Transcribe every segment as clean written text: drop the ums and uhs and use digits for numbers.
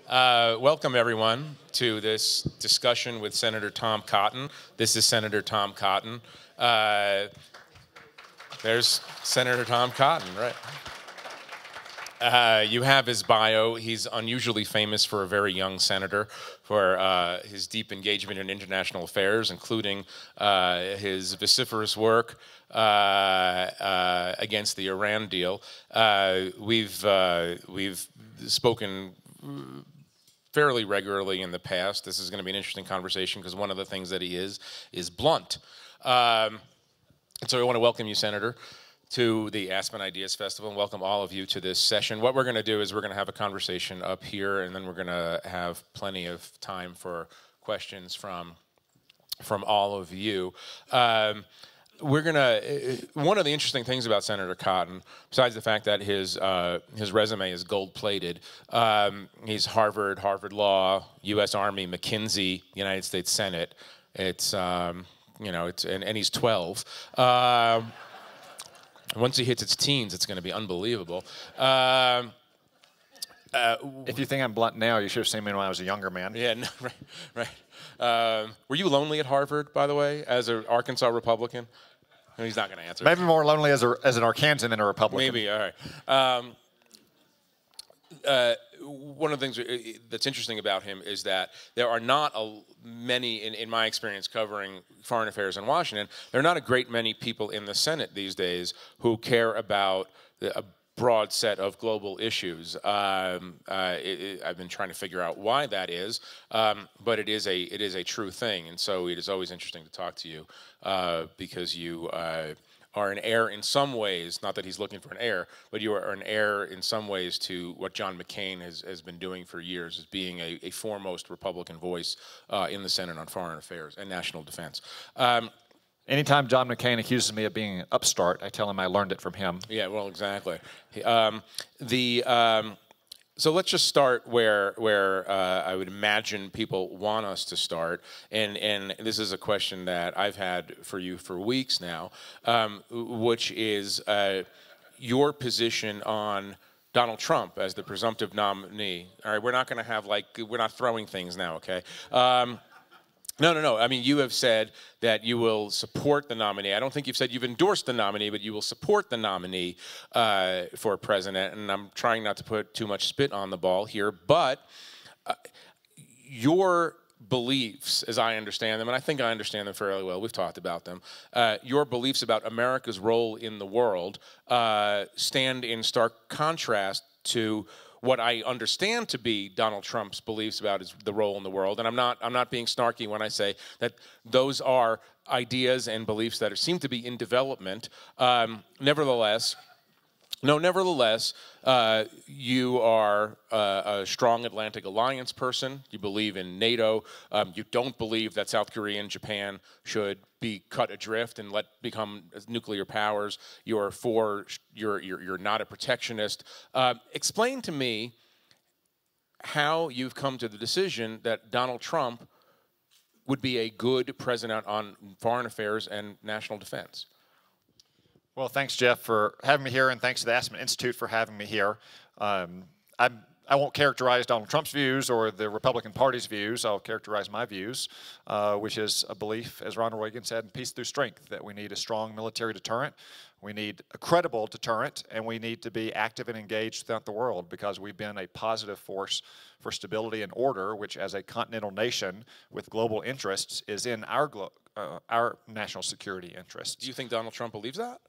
Welcome, everyone, to this discussion with Senator Tom Cotton. This is Senator Tom Cotton. There's Senator Tom Cotton, right? You have his bio. He's unusually famous for a very young senator, for his deep engagement in international affairs, including his vociferous work against the Iran deal. We've spoken fairly regularly in the past. This is going to be an interesting conversation because one of the things that he is blunt. And so I want to welcome you, Senator, to the Aspen Ideas Festival, and welcome all of you to this session. What we're going to do is we're going to have a conversation up here, and then we're going to have plenty of time for questions from all of you. We're going to, one of the interesting things about Senator Cotton, besides the fact that his resume is gold-plated, he's Harvard Law, U.S. Army, McKinsey, United States Senate. It's, and he's 12. Once he hits its teens, it's going to be unbelievable. If you think I'm blunt now, you should have seen me when I was a younger man. Yeah, no, right. Were you lonely at Harvard, by the way, as an Arkansas Republican? No, he's not going to answer. Maybe more lonely as an Arkansan than a Republican. Maybe, all right. One of the things that's interesting about him is that there are not many, in my experience covering foreign affairs in Washington, there are not a great many people in the Senate these days who care about a broad set of global issues. I've been trying to figure out why that is, but it is a true thing, and so it is always interesting to talk to you because you are an heir in some ways, not that he's looking for an heir, but you are an heir in some ways to what John McCain has been doing for years, as being a foremost Republican voice in the Senate on foreign affairs and national defense. Anytime John McCain accuses me of being an upstart, I tell him I learned it from him. Yeah, well, exactly. So let's just start where I would imagine people want us to start, and this is a question that I've had for you for weeks now, which is your position on Donald Trump as the presumptive nominee. All right, we're not going to have we're not throwing things now, okay? No. I mean, you have said that you will support the nominee. I don't think you've said you've endorsed the nominee, but you will support the nominee for president. And I'm trying not to put too much spit on the ball here, but your beliefs, as I understand them, and I think I understand them fairly well, we've talked about them, your beliefs about America's role in the world stand in stark contrast to what I understand to be Donald Trump's beliefs about the role in the world, and I'm not being snarky when I say that those are ideas and beliefs that seem to be in development. Nevertheless, you are a strong Atlantic Alliance person. You believe in NATO. You don't believe that South Korea and Japan should be cut adrift and let become nuclear powers. You're not a protectionist. Explain to me how you've come to the decision that Donald Trump would be a good president on foreign affairs and national defense. Well, thanks, Jeff, for having me here, and thanks to the Aspen Institute for having me here. I won't characterize Donald Trump's views or the Republican Party's views. I'll characterize my views, which is a belief, as Ronald Reagan said, in peace through strength, that we need a strong military deterrent, we need a credible deterrent, and we need to be active and engaged throughout the world because we've been a positive force for stability and order, which as a continental nation with global interests is in our national security interests. Do you think Donald Trump believes that?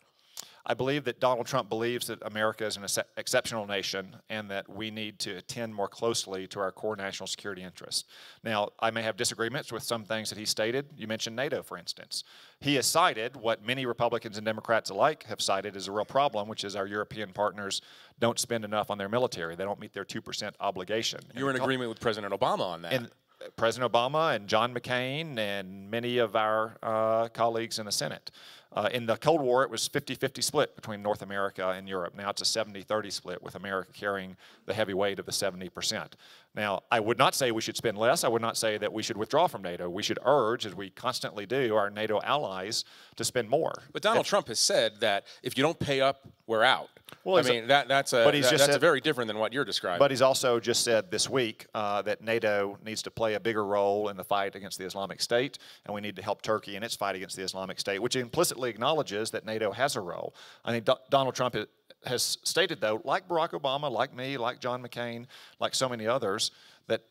I believe that Donald Trump believes that America is an exceptional nation and that we need to attend more closely to our core national security interests. Now, I may have disagreements with some things that he stated. You mentioned NATO, for instance. He has cited what many Republicans and Democrats alike have cited as a real problem, which is our European partners don't spend enough on their military. They don't meet their 2% obligation. You're in agreement with President Obama on that. And President Obama and John McCain and many of our colleagues in the Senate. In the Cold War, it was 50-50 split between North America and Europe. Now it's a 70-30 split, with America carrying the heavy weight of the 70%. Now, I would not say we should spend less. I would not say that we should withdraw from NATO. We should urge, as we constantly do, our NATO allies to spend more. But Donald Trump has said that if you don't pay up, we're out. Well, I mean, that's very different than what you're describing. But he's also just said this week that NATO needs to play a bigger role in the fight against the Islamic State, and we need to help Turkey in its fight against the Islamic State, which implicitly acknowledges that NATO has a role. I think Donald Trump has stated, though, like Barack Obama, like me, like John McCain, like so many others, that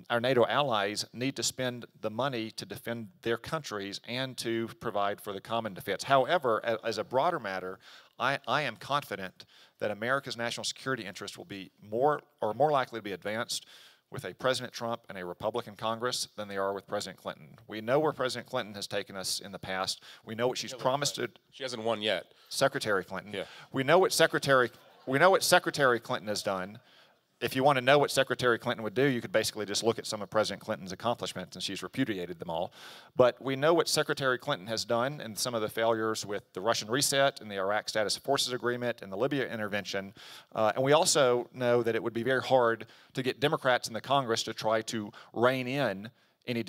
our NATO allies need to spend the money to defend their countries and to provide for the common defense. However, as a broader matter, I am confident that America's national security interests will be more likely to be advanced with a President Trump and a Republican Congress than they are with President Clinton. We know where President Clinton has taken us in the past. We know what she's promised to. She hasn't won yet. Secretary Clinton. Yeah. We know what Secretary Clinton has done. If you want to know what Secretary Clinton would do, you could basically just look at some of President Clinton's accomplishments, and she's repudiated them all. But we know what Secretary Clinton has done and some of the failures with the Russian reset and the Iraq Status of Forces Agreement and the Libya intervention. And we also know that it would be very hard to get Democrats in the Congress to try to rein in any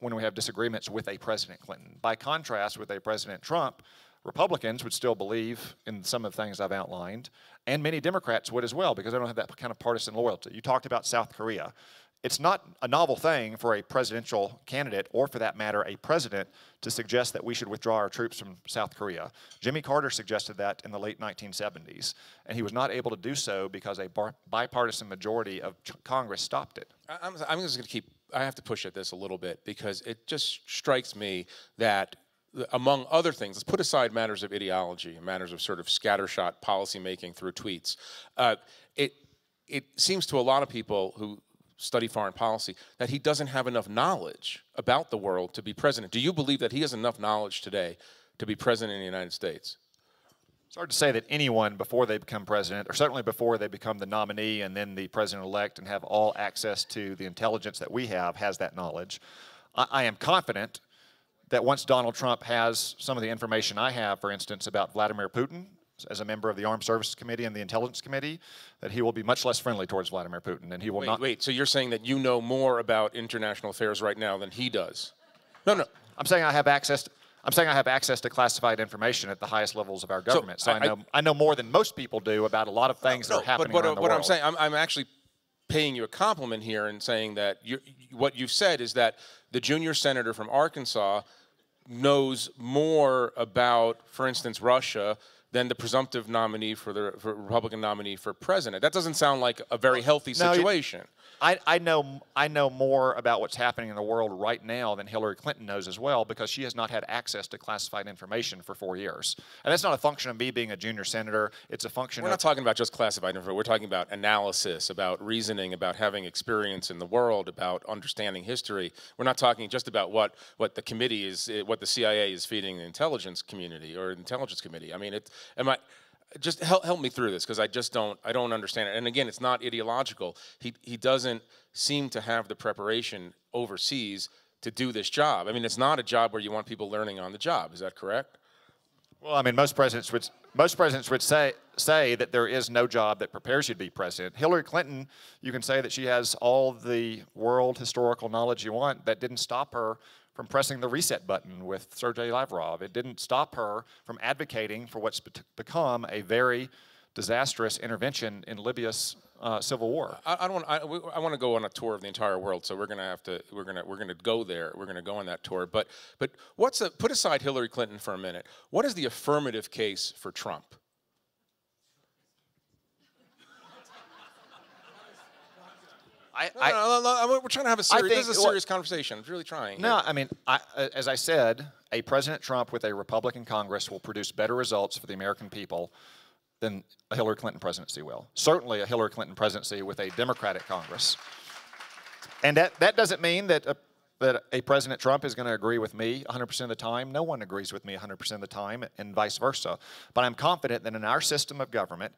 when we have disagreements with a President Clinton. By contrast, with a President Trump, Republicans would still believe in some of the things I've outlined, and many Democrats would as well, because they don't have that kind of partisan loyalty. You talked about South Korea. It's not a novel thing for a presidential candidate, or for that matter, a president, to suggest that we should withdraw our troops from South Korea. Jimmy Carter suggested that in the late 1970s, and he was not able to do so because a bipartisan majority of Congress stopped it. I'm just going to I have to push at this a little bit, because it just strikes me that, among other things, let's put aside matters of ideology and matters of sort of scattershot policymaking through tweets. It seems to a lot of people who study foreign policy that he doesn't have enough knowledge about the world to be president. Do you believe that he has enough knowledge today to be president in the United States? It's hard to say that anyone, before they become president, or certainly before they become the nominee and then the president-elect and have all access to the intelligence that we have, has that knowledge. I am confident that once Donald Trump has some of the information I have, for instance, about Vladimir Putin, as a member of the Armed Services Committee and the Intelligence Committee, that he will be much less friendly towards Vladimir Putin, and he will not. Wait, so you're saying that you know more about international affairs right now than he does? No. I'm saying I have access to classified information at the highest levels of our government. So I know more than most people do about a lot of things that are happening around the world. But what I'm saying, I'm actually paying you a compliment here and saying that what you've said is that the junior senator from Arkansas knows more about, for instance, Russia than the presumptive nominee for the Republican nominee for president. That doesn't sound like a very healthy situation. I know more about what's happening in the world right now than Hillary Clinton knows as well, because she has not had access to classified information for 4 years. And that's not a function of me being a junior senator. It's a function We're not talking about just classified information. We're talking about analysis, about reasoning, about having experience in the world, about understanding history. We're not talking just about what the committee is, what the CIA is feeding the intelligence community or intelligence committee. I mean, just help me through this, because I don't understand it. And again, it's not ideological. He doesn't seem to have the preparation overseas to do this job. I mean, it's not a job where you want people learning on the job. Is that correct? Well, I mean, most presidents would say that there is no job that prepares you to be president. Hillary Clinton, you can say that she has all the world historical knowledge you want. That didn't stop her from pressing the reset button with Sergei Lavrov. It didn't stop her from advocating for what's become a very disastrous intervention in Libya's civil war. I want to go on a tour of the entire world, so we're going to go there. We're going to go on that tour. But put aside Hillary Clinton for a minute. What is the affirmative case for Trump? We're trying to have a serious. This is a serious conversation. I'm really trying. No, I mean, as I said, a President Trump with a Republican Congress will produce better results for the American people than a Hillary Clinton presidency will. Certainly, a Hillary Clinton presidency with a Democratic Congress, and that doesn't mean that a President Trump is going to agree with me 100% of the time. No one agrees with me 100% of the time, and vice versa. But I'm confident that in our system of government,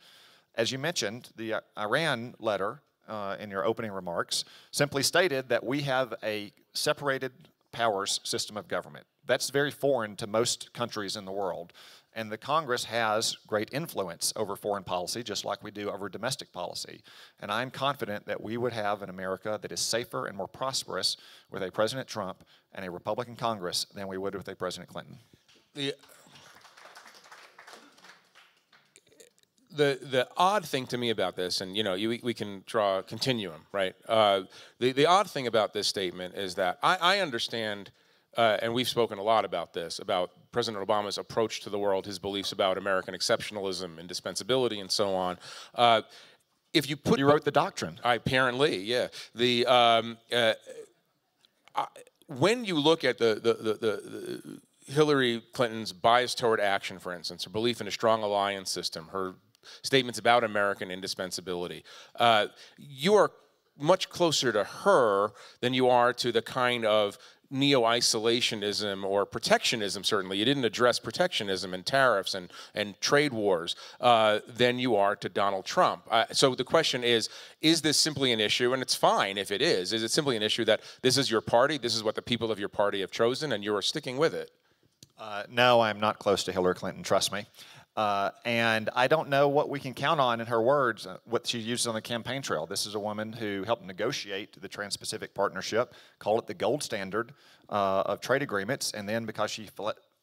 as you mentioned, the Iran letter in your opening remarks simply stated that we have a separated powers system of government. That's very foreign to most countries in the world. And the Congress has great influence over foreign policy, just like we do over domestic policy. And I'm confident that we would have an America that is safer and more prosperous with a President Trump and a Republican Congress than we would with a President Clinton. The odd thing to me about this, and we can draw a continuum, right? The odd thing about this statement is that I understand, and we've spoken a lot about this, about President Obama's approach to the world, his beliefs about American exceptionalism, indispensability, and so on. If you put, you wrote the doctrine. Apparently, yeah. When you look at the Hillary Clinton's bias toward action, for instance, her belief in a strong alliance system, her statements about American indispensability, you are much closer to her than you are to the kind of neo-isolationism or protectionism, certainly. You didn't address protectionism and tariffs and trade wars than you are to Donald Trump. So the question is this simply an issue, and it's fine if it is it simply an issue that this is your party, this is what the people of your party have chosen, and you're sticking with it? No, I'm not close to Hillary Clinton, trust me. And I don't know what we can count on in her words, what she used on the campaign trail. This is a woman who helped negotiate the Trans-Pacific Partnership, called it the gold standard of trade agreements, and then because she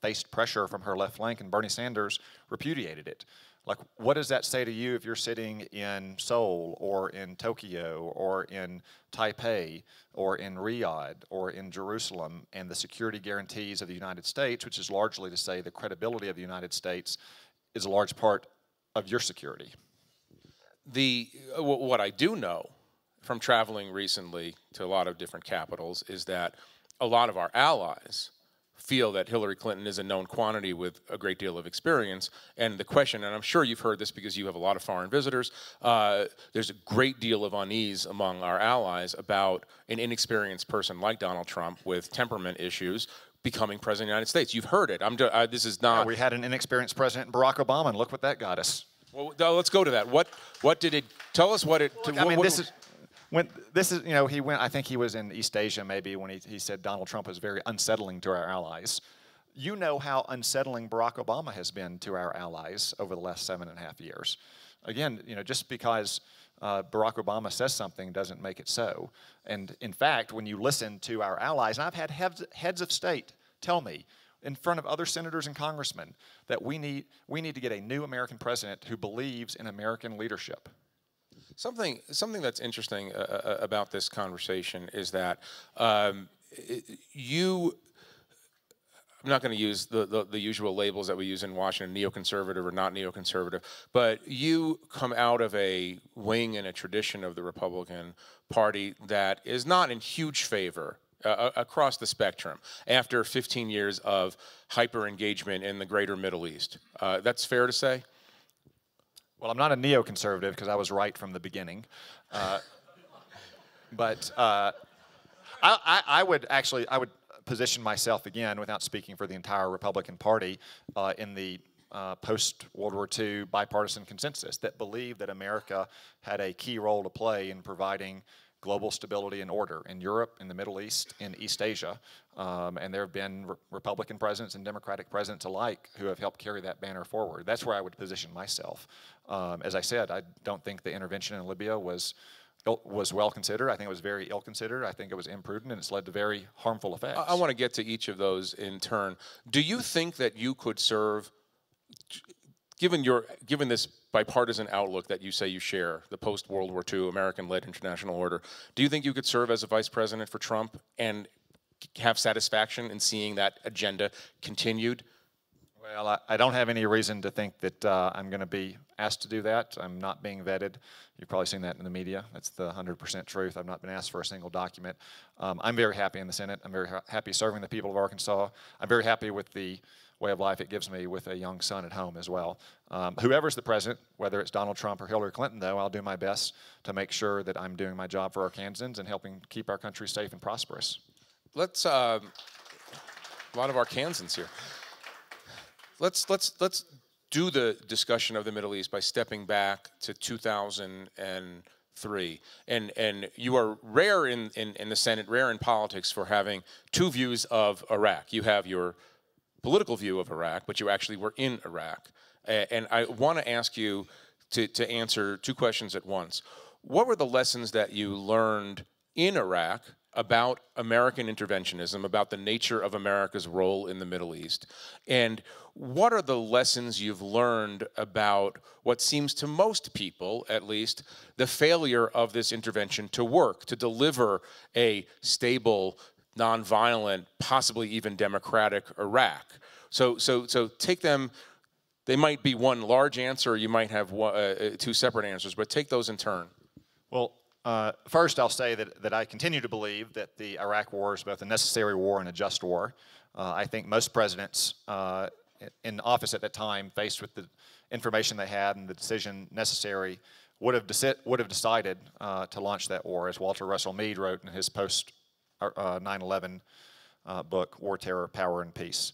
faced pressure from her left flank and Bernie Sanders, repudiated it. Like, what does that say to you if you're sitting in Seoul or in Tokyo or in Taipei or in Riyadh or in Jerusalem, and the security guarantees of the United States, which is largely to say the credibility of the United States, is a large part of your security? What I do know from traveling recently to a lot of different capitals is that a lot of our allies feel that Hillary Clinton is a known quantity with a great deal of experience. And the question, and I'm sure you've heard this because you have a lot of foreign visitors, there's a great deal of unease among our allies about an inexperienced person like Donald Trump with temperament issues becoming president of the United States. You've heard it. This is not. Yeah, we had an inexperienced president, Barack Obama, and look what that got us. Well, let's go to that. What did it tell us? What it? Look, I mean, this is he went. I think he was in East Asia maybe when he said Donald Trump was very unsettling to our allies. You know how unsettling Barack Obama has been to our allies over the last 7.5 years. Again, just because Barack Obama says something doesn't make it so. And in fact, when you listen to our allies, and I've had heads of state tell me in front of other senators and congressmen that we need to get a new American president who believes in American leadership. Something that's interesting about this conversation is that I'm not going to use the usual labels that we use in Washington, neoconservative or not neoconservative, but you come out of a wing and a tradition of the Republican Party that is not in huge favor across the spectrum after 15 years of hyper-engagement in the greater Middle East. That's fair to say? Well, I'm not a neoconservative because I was right from the beginning. But I would position myself again, without speaking for the entire Republican Party, in the post-World War II bipartisan consensus that believed that America had a key role to play in providing global stability and order in Europe, in the Middle East, in East Asia. And there have been Republican presidents and Democratic presidents alike who have helped carry that banner forward. That's where I would position myself. As I said, I don't think the intervention in Libya was well considered. I think it was very ill considered. I think it was imprudent, and it's led to very harmful effects. I want to get to each of those in turn. Do you think that you could serve, given this bipartisan outlook that you say you share, the post-World War II American-led international order, do you think you could serve as a vice president for Trump and have satisfaction in seeing that agenda continued? Well, I don't have any reason to think that I'm going to be asked to do that. I'm not being vetted. You've probably seen that in the media. That's the 100% truth. I've not been asked for a single document. I'm very happy in the Senate. I'm very happy serving the people of Arkansas. I'm very happy with the way of life it gives me with a young son at home as well. Whoever's the president, whether it's Donald Trump or Hillary Clinton, though, I'll do my best to make sure that I'm doing my job for Arkansans and helping keep our country safe and prosperous. Let's a lot of Arkansans here. Let's do the discussion of the Middle East by stepping back to 2003 three. And you are rare in the Senate, rare in politics for having two views of Iraq. You have your political view of Iraq, but you actually were in Iraq. And I want to ask you to answer two questions at once. What were the lessons that you learned in Iraq about American interventionism, about the nature of America's role in the Middle East? And what are the lessons you've learned about what seems to most people, at least, the failure of this intervention to work, to deliver a stable, nonviolent, possibly even democratic Iraq? So take them. They might be one large answer, or you might have two separate answers, but take those in turn. Well, first I'll say that I continue to believe that the Iraq War is both a necessary war and a just war. I think most presidents in office at that time, faced with the information they had and the decision necessary, would have decided to launch that war, as Walter Russell Mead wrote in his post 9/11 book, War, Terror, Power, and Peace.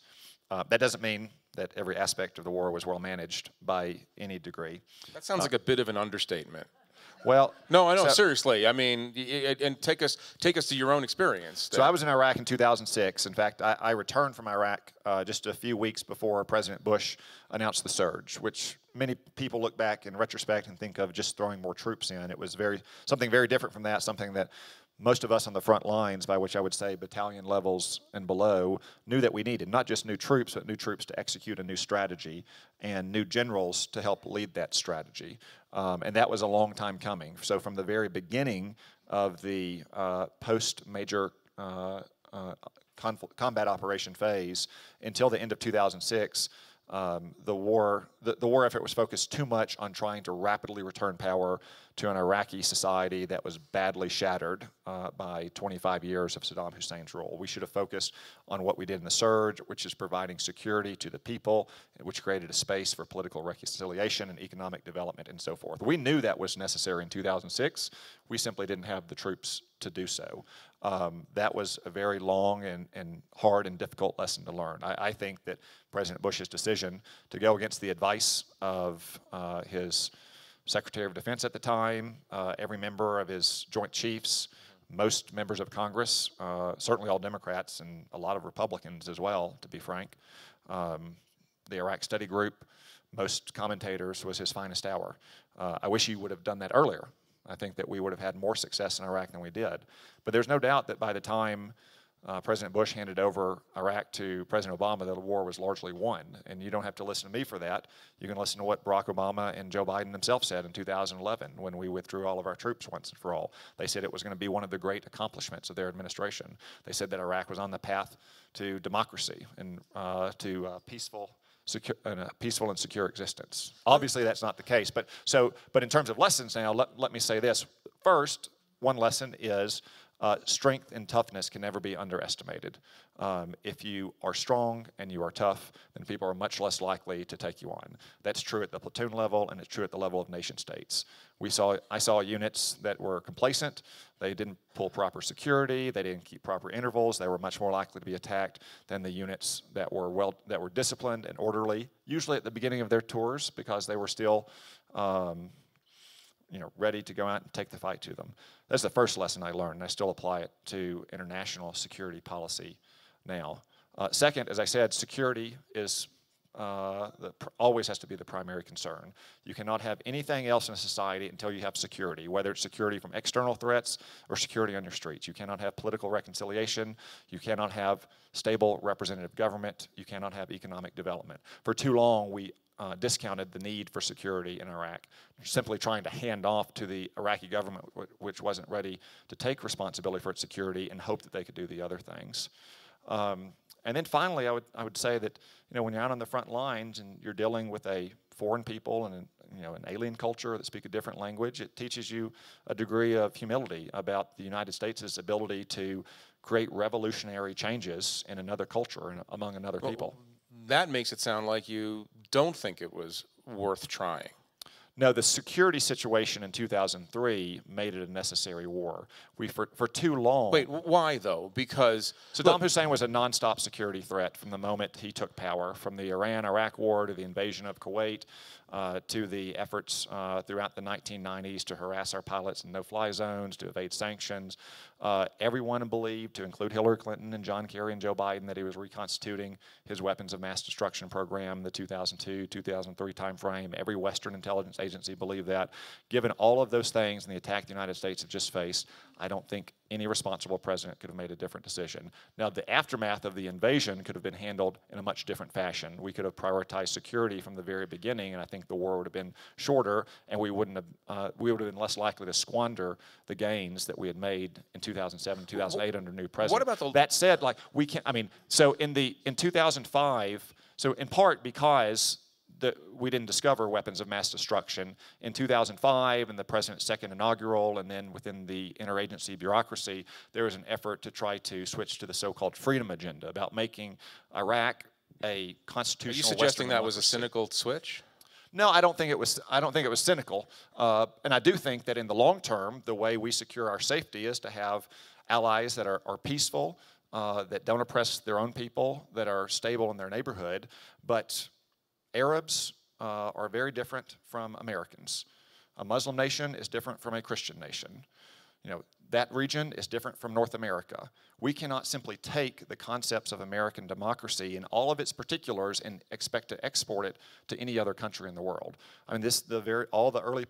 That doesn't mean that every aspect of the war was well managed by any degree. That sounds like a bit of an understatement. Well, no, I know, seriously. I mean, and take us to your own experience. So I was in Iraq in 2006. In fact, I returned from Iraq just a few weeks before President Bush announced the surge, which many people look back in retrospect and think of just throwing more troops in. It was something very different from that, something that most of us on the front lines, by which I would say battalion levels and below, knew that we needed. Not just new troops, but new troops to execute a new strategy and new generals to help lead that strategy. And that was a long time coming. So from the very beginning of the post-major combat operation phase until the end of 2006, the war effort was focused too much on trying to rapidly return power to an Iraqi society that was badly shattered by 25 years of Saddam Hussein's rule. We should have focused on what we did in the surge, which is providing security to the people, which created a space for political reconciliation and economic development and so forth. We knew that was necessary in 2006. We simply didn't have the troops to do so. That was a very long and hard and difficult lesson to learn. I think that President Bush's decision to go against the advice of his Secretary of Defense at the time, every member of his Joint Chiefs, most members of Congress, certainly all Democrats and a lot of Republicans as well, to be frank. The Iraq Study Group, most commentators, was his finest hour. I wish he would have done that earlier. I think that we would have had more success in Iraq than we did. But there's no doubt that by the time President Bush handed over Iraq to President Obama, the war was largely won. And you don't have to listen to me for that. You can listen to what Barack Obama and Joe Biden themselves said in 2011 when we withdrew all of our troops once and for all. They said it was going to be one of the great accomplishments of their administration. They said that Iraq was on the path to democracy and to peaceful and secure existence. Obviously, that's not the case. But in terms of lessons now, let me say this. First, one lesson is strength and toughness can never be underestimated. If you are strong and you are tough, then people are much less likely to take you on. That's true at the platoon level, and it's true at the level of nation states. I saw units that were complacent. They didn't pull proper security. They didn't keep proper intervals. They were much more likely to be attacked than the units that were disciplined and orderly, usually at the beginning of their tours because they were still ready to go out and take the fight to them. That's the first lesson I learned, and I still apply it to international security policy now. Second, as I said, security is always has to be the primary concern. You cannot have anything else in a society until you have security, whether it's security from external threats or security on your streets. You cannot have political reconciliation. You cannot have stable representative government. You cannot have economic development. For too long, we discounted the need for security in Iraq, simply trying to hand off to the Iraqi government, which wasn't ready to take responsibility for its security and hope that they could do the other things. And then finally, I would say that when you're out on the front lines and you're dealing with a foreign people and an alien culture that speak a different language, it teaches you a degree of humility about the United States' ability to create revolutionary changes in another culture and among another people. That makes it sound like you don't think it was worth trying. No, the security situation in 2003 made it a necessary war. For too long. Wait, why though? Because Saddam Hussein was a nonstop security threat from the moment he took power, from the Iran-Iraq war to the invasion of Kuwait, to the efforts throughout the 1990s to harass our pilots in no-fly zones, to evade sanctions. Everyone believed, to include Hillary Clinton and John Kerry and Joe Biden, that he was reconstituting his weapons of mass destruction program, the 2002, 2003 timeframe. Every Western intelligence agency believed that. Given all of those things and the attack the United States had just faced, I don't think any responsible president could have made a different decision. Now, the aftermath of the invasion could have been handled in a much different fashion. We could have prioritized security from the very beginning, and I think the war would have been shorter, and we would have been less likely to squander the gains that we had made in 2007, 2008 under new president. What about the... That said, like, we can't, I mean, so in 2005, so in part because we didn't discover weapons of mass destruction. In 2005, in the president's second inaugural, and then within the interagency bureaucracy, there was an effort to try to switch to the so-called freedom agenda about making Iraq a constitutional. Are you suggesting that was a cynical switch? No, I don't think it was. I don't think it was cynical, and I do think that in the long term, the way we secure our safety is to have allies that are peaceful, that don't oppress their own people, that are stable in their neighborhood, but Arabs are very different from Americans. A Muslim nation is different from a Christian nation. You know, that region is different from North America. We cannot simply take the concepts of American democracy in all of its particulars and expect to export it to any other country in the world. I mean, all the early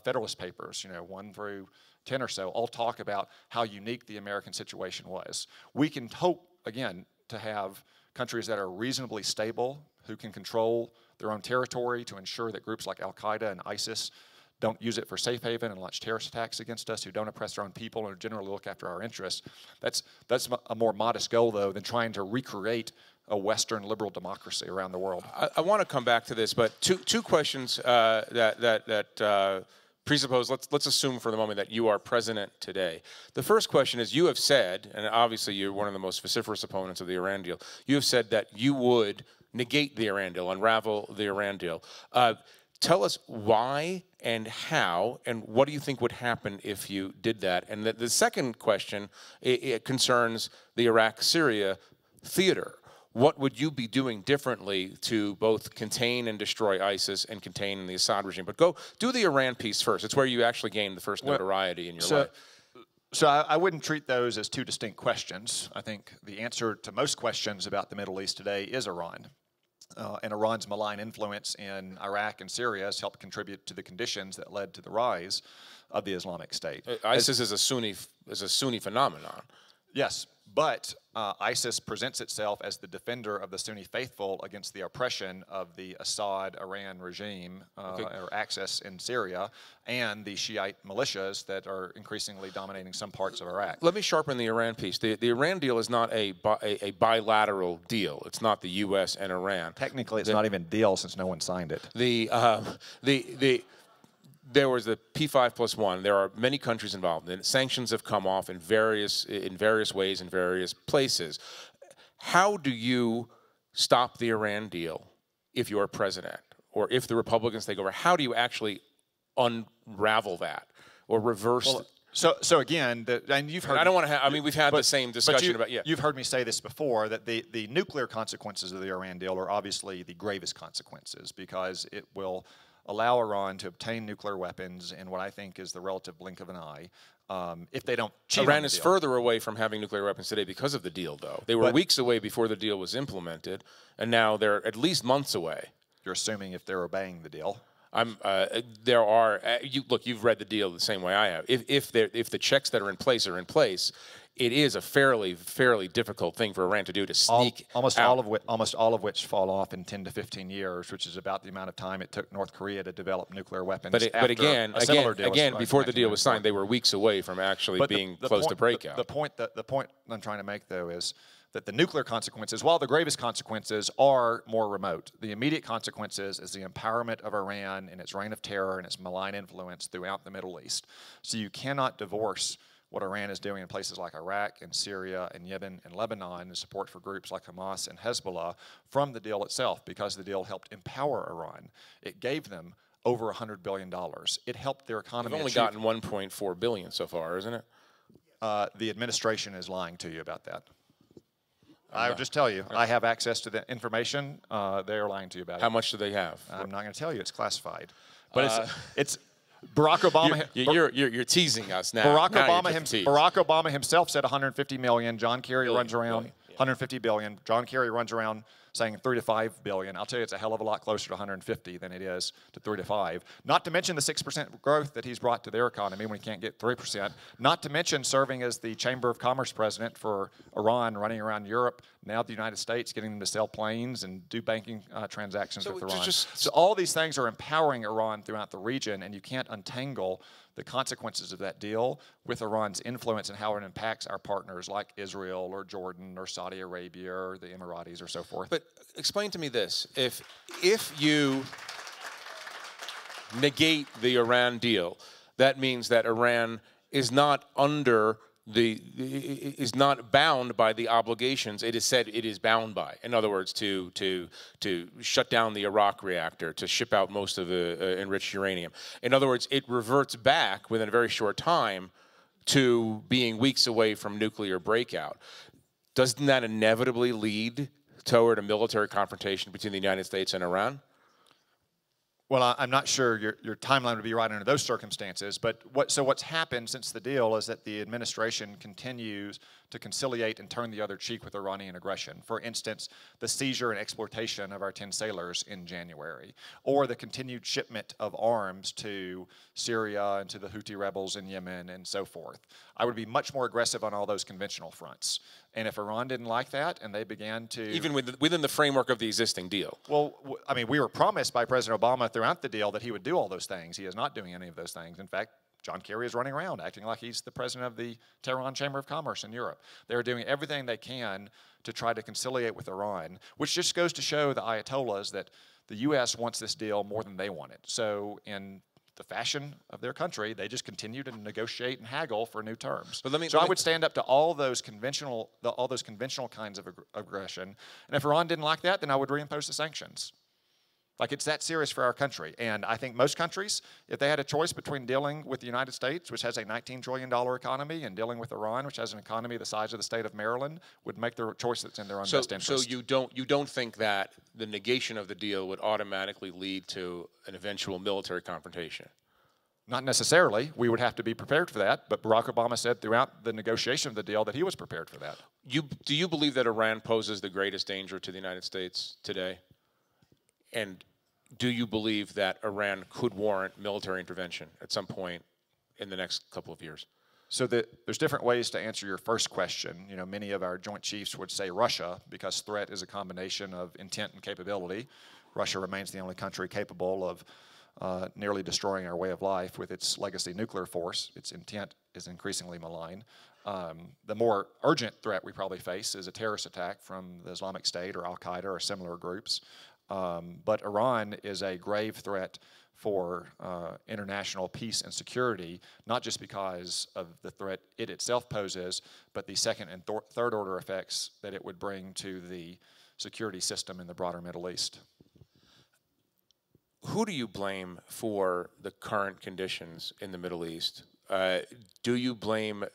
Federalist Papers, 1 through 10 or so, all talk about how unique the American situation was. We can hope, again, to have countries that are reasonably stable, who can control their own territory to ensure that groups like Al-Qaeda and ISIS don't use it for safe haven and launch terrorist attacks against us, who don't oppress their own people and generally look after our interests. That's a more modest goal, though, than trying to recreate a Western liberal democracy around the world. I want to come back to this, but two questions that presuppose, let's assume for the moment that you are president today. The first question is, you have said, and obviously you're one of the most vociferous opponents of the Iran deal, you have said that you would negate the Iran deal, unravel the Iran deal. Tell us why and how, and what do you think would happen if you did that? And the second question, it concerns the Iraq-Syria theater. What would you be doing differently to both contain and destroy ISIS and contain the Assad regime? But go do the Iran piece first. It's where you actually gained the first notoriety in your life. So I wouldn't treat those as two distinct questions. I think the answer to most questions about the Middle East today is Iran. And Iran's malign influence in Iraq and Syria has helped contribute to the conditions that led to the rise of the Islamic State. ISIS is a Sunni phenomenon. Yes, but ISIS presents itself as the defender of the Sunni faithful against the oppression of the Assad-Iran regime or axis in Syria and the Shiite militias that are increasingly dominating some parts of Iraq. Let me sharpen the Iran piece. The Iran deal is not a bilateral deal. It's not the U.S. and Iran. Technically, it's not even a deal since no one signed it. There was the P5+1. There are many countries involved, and sanctions have come off in various ways in various places. How do you stop the Iran deal if you're president, or if the Republicans take over? How do you actually unravel that or reverse? Well, so again, and you've heard. I don't want to have. I mean, we've had the same discussion about. Yeah. You've heard me say this before, that the nuclear consequences of the Iran deal are obviously the gravest consequences, because it will allow Iran to obtain nuclear weapons in what I think is the relative blink of an eye. If they don't cheat Iran on the is deal. further away from having nuclear weapons today because of the deal, though. They were weeks away before the deal was implemented, and now they're at least months away. You're assuming if they're obeying the deal. There are. Look, you've read the deal the same way I have. If the checks that are in place, it is a fairly difficult thing for Iran to do, to sneak almost all of which fall off in 10 to 15 years, which is about the amount of time it took North Korea to develop nuclear weapons. But again, before the deal was signed, they were weeks away from actually being close to breakout. The point I'm trying to make, though, is that the nuclear consequences, while the gravest consequences, are more remote. The immediate consequences is the empowerment of Iran and its reign of terror and its malign influence throughout the Middle East. So you cannot divorce what Iran is doing in places like Iraq and Syria and Yemen and Lebanon, and support for groups like Hamas and Hezbollah, from the deal itself, because the deal helped empower Iran. It gave them over $100 billion. It helped their economy. They've only gotten 1.4 billion so far, isn't it? The administration is lying to you about that. I would just tell you, I have access to the information. They are lying to you about it. How much do they have? I'm not going to tell you. It's classified. But it's Barack Obama. You're teasing us now. Barack Obama himself said 150 million. John Kerry runs around 150 billion. John Kerry runs around saying 3 to 5 billion. I'll tell you, it's a hell of a lot closer to 150 than it is to 3 to 5. Not to mention the 6% growth that he's brought to their economy when he can't get 3%. Not to mention serving as the Chamber of Commerce president for Iran, running around Europe, now the United States, getting them to sell planes and do banking transactions with Iran. So all these things are empowering Iran throughout the region, and you can't untangle the consequences of that deal with Iran's influence and how it impacts our partners like Israel or Jordan or Saudi Arabia or the Emiratis or so forth. But explain to me this. If you negate the Iran deal, that means that Iran is not is not bound by the obligations it is said it is bound by. In other words, to shut down the Iraq reactor, to ship out most of the enriched uranium. In other words, it reverts back within a very short time to being weeks away from nuclear breakout. Doesn't that inevitably lead toward a military confrontation between the United States and Iran? Well, I'm not sure your timeline would be right under those circumstances, but what's happened since the deal is that the administration continues to conciliate and turn the other cheek with Iranian aggression. For instance, the seizure and exploitation of our 10 sailors in January, or the continued shipment of arms to Syria and to the Houthi rebels in Yemen and so forth. I would be much more aggressive on all those conventional fronts. And if Iran didn't like that and they began to... Even within the framework of the existing deal? Well, I mean, we were promised by President Obama throughout the deal that he would do all those things. He is not doing any of those things. In fact, John Kerry is running around acting like he's the president of the Tehran Chamber of Commerce in Europe. They're doing everything they can to try to conciliate with Iran, which just goes to show the Ayatollahs that the U.S. wants this deal more than they want it. So in the fashion of their country, they just continue to negotiate and haggle for new terms. So I would stand up to all those conventional kinds of aggression. And if Iran didn't like that, then I would reimpose the sanctions. Like, it's that serious for our country. And I think most countries, if they had a choice between dealing with the United States, which has a $19 trillion economy, and dealing with Iran, which has an economy the size of the state of Maryland, would make the choice that's in their own best interest. So you don't think that the negation of the deal would automatically lead to an eventual military confrontation? Not necessarily. We would have to be prepared for that. But Barack Obama said throughout the negotiation of the deal that he was prepared for that. Do you believe that Iran poses the greatest danger to the United States today? And do you believe that Iran could warrant military intervention at some point in the next couple of years? So there's different ways to answer your first question. You know, many of our joint chiefs would say Russia, because threat is a combination of intent and capability. Russia remains the only country capable of nearly destroying our way of life with its legacy nuclear force. Its intent is increasingly malign. The more urgent threat we probably face is a terrorist attack from the Islamic State or Al-Qaeda or similar groups. But Iran is a grave threat for international peace and security, not just because of the threat it itself poses, but the second and third order effects that it would bring to the security system in the broader Middle East. Who do you blame for the current conditions in the Middle East? Do you blame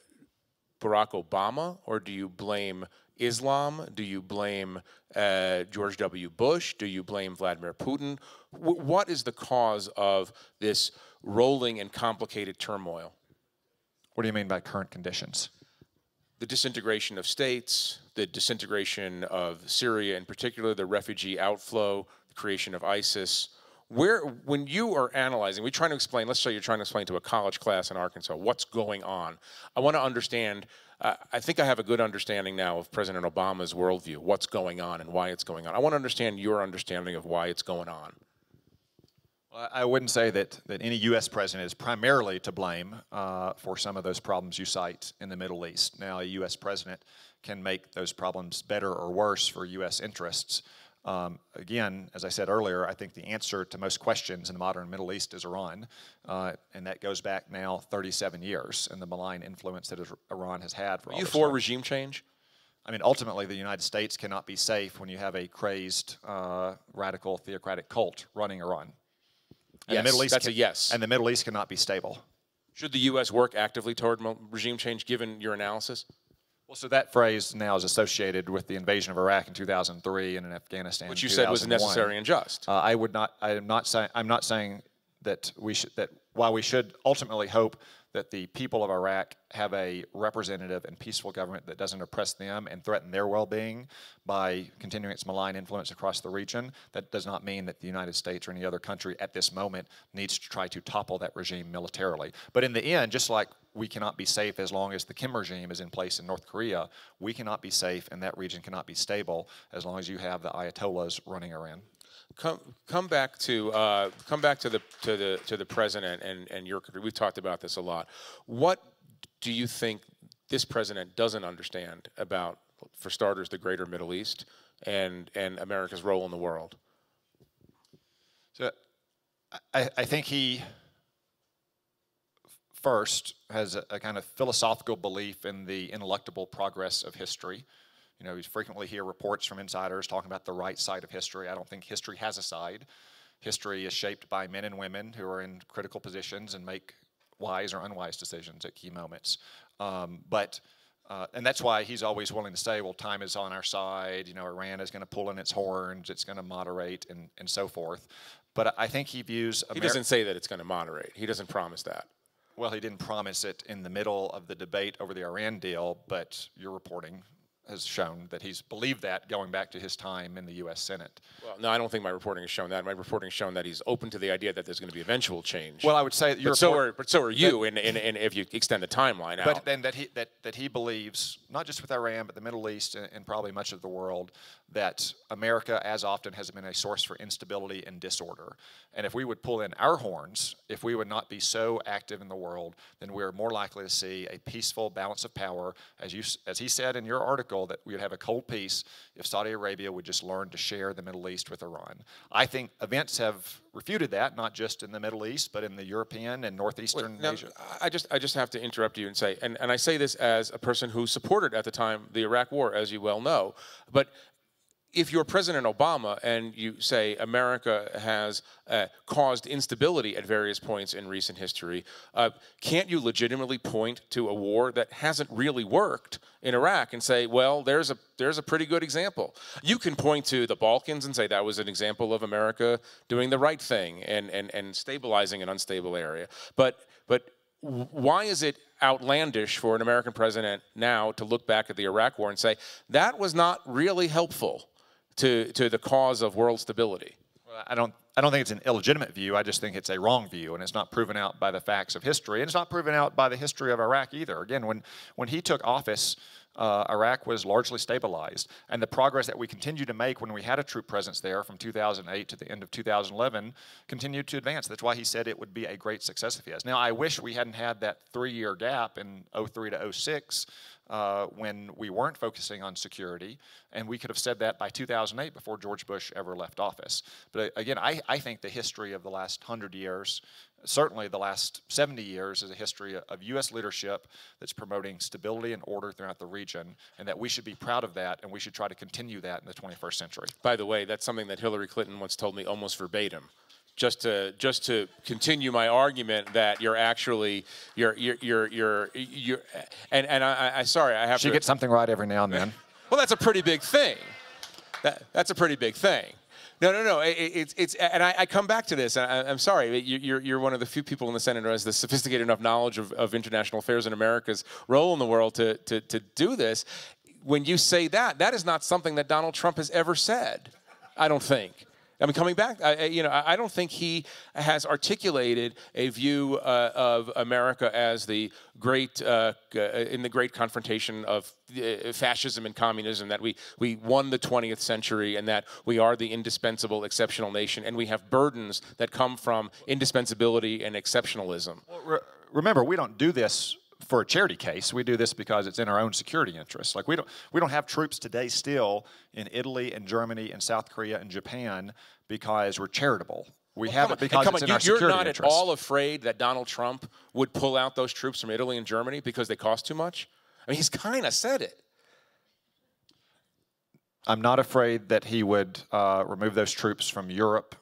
Barack Obama, or do you blame Islam? Do you blame George W. Bush? Do you blame Vladimir Putin? What is the cause of this rolling and complicated turmoil? What do you mean by current conditions? The disintegration of states, the disintegration of Syria in particular, the refugee outflow, the creation of ISIS. When you are analyzing, we're trying to explain, let's say you're trying to explain to a college class in Arkansas what's going on. I want to understand, I think I have a good understanding now of President Obama's worldview, what's going on and why it's going on. I want to understand your understanding of why it's going on. Well, I wouldn't say that any U.S. president is primarily to blame for some of those problems you cite in the Middle East. Now, a U.S. president can make those problems better or worse for U.S. interests. Again, as I said earlier, I think the answer to most questions in the modern Middle East is Iran, and that goes back now 37 years and the malign influence that Iran has had for all Are you this for time. regime change? I mean, ultimately, the United States cannot be safe when you have a crazed, radical, theocratic cult running Iran. And the Middle East that's a yes. And the Middle East cannot be stable. Should the U.S. work actively toward regime change, given your analysis? Well, so that phrase now is associated with the invasion of Iraq in 2003 and in Afghanistan, which in you said was 2001. necessary and just. I would not. I'm not saying that we should. That while we should ultimately hope that the people of Iraq have a representative and peaceful government that doesn't oppress them and threaten their well-being by continuing its malign influence across the region, that does not mean that the United States or any other country at this moment needs to try to topple that regime militarily. But in the end, just like we cannot be safe as long as the Kim regime is in place in North Korea, we cannot be safe and that region cannot be stable as long as you have the Ayatollahs running around. Come back to the president and your country. We've talked about this a lot. What do you think this president doesn't understand about, for starters, the greater Middle East and America's role in the world? So, I think he first has a kind of philosophical belief in the ineluctable progress of history. You know, we frequently hear reports from insiders talking about the right side of history. I don't think history has a side. History is shaped by men and women who are in critical positions and make wise or unwise decisions at key moments. And that's why he's always willing to say, well, time is on our side. You know, Iran is going to pull in its horns. It's going to moderate and so forth. But I think he views He doesn't say that it's going to moderate. He doesn't promise that. Well, he didn't promise it in the middle of the debate over the Iran deal, but your reporting has shown that he's believed that going back to his time in the U.S. Senate. Well, no, I don't think my reporting has shown that. My reporting has shown that he's open to the idea that there's going to be eventual change. Well, I would say but so are you, and if you extend the timeline out. But then that he believes, not just with Iran, but the Middle East and probably much of the world, that America as often has been a source for instability and disorder. And if we would pull in our horns, if we would not be so active in the world, then we're more likely to see a peaceful balance of power, as he said in your article, that we would have a cold peace if Saudi Arabia would just learn to share the Middle East with Iran. I think events have refuted that, not just in the Middle East, but in the European and northeastern Asia. I just have to interrupt you and say, and I say this as a person who supported at the time the Iraq War, as you well know, but if you're President Obama and you say America has caused instability at various points in recent history, can't you legitimately point to a war that hasn't really worked in Iraq and say, well, there's a pretty good example? You can point to the Balkans and say that was an example of America doing the right thing and stabilizing an unstable area. But why is it outlandish for an American president now to look back at the Iraq War and say that was not really helpful to the cause of world stability? Well, I don't think it's an illegitimate view. I just think it's a wrong view, and it's not proven out by the facts of history, and it's not proven out by the history of Iraq either. Again, when he took office, Iraq was largely stabilized, and the progress that we continued to make when we had a troop presence there from 2008 to the end of 2011 continued to advance. That's why he said it would be a great success if he has. Now, I wish we hadn't had that 3-year gap in 03 to 06 when we weren't focusing on security, and we could have said that by 2008 before George Bush ever left office. But again, I think the history of the last 100 years, certainly the last 70 years, is a history of U.S. leadership that's promoting stability and order throughout the region, and that we should be proud of that, and we should try to continue that in the 21st century. By the way, that's something that Hillary Clinton once told me almost verbatim. Just to continue my argument that you're actually I sorry, I have she gets something right every now and then. Well, that's a pretty big thing. That's a pretty big thing. No. It's and I come back to this. And I'm sorry, you're one of the few people in the Senate who has the sophisticated enough knowledge of international affairs and America's role in the world to do this. When you say that is not something that Donald Trump has ever said. I don't think. I mean, coming back, I don't think he has articulated a view of America as the great, in the great confrontation of fascism and communism, that we won the 20th century and that we are the indispensable, exceptional nation, and we have burdens that come from indispensability and exceptionalism. Well, remember, we don't do this for a charity case. We do this because it's in our own security interests. Like we don't have troops today still in Italy and Germany and South Korea and Japan because we're charitable. We have it because it's in our security interests. You're not at all afraid that Donald Trump would pull out those troops from Italy and Germany because they cost too much? I mean, he's kind of said it. I'm not afraid that he would remove those troops from Europe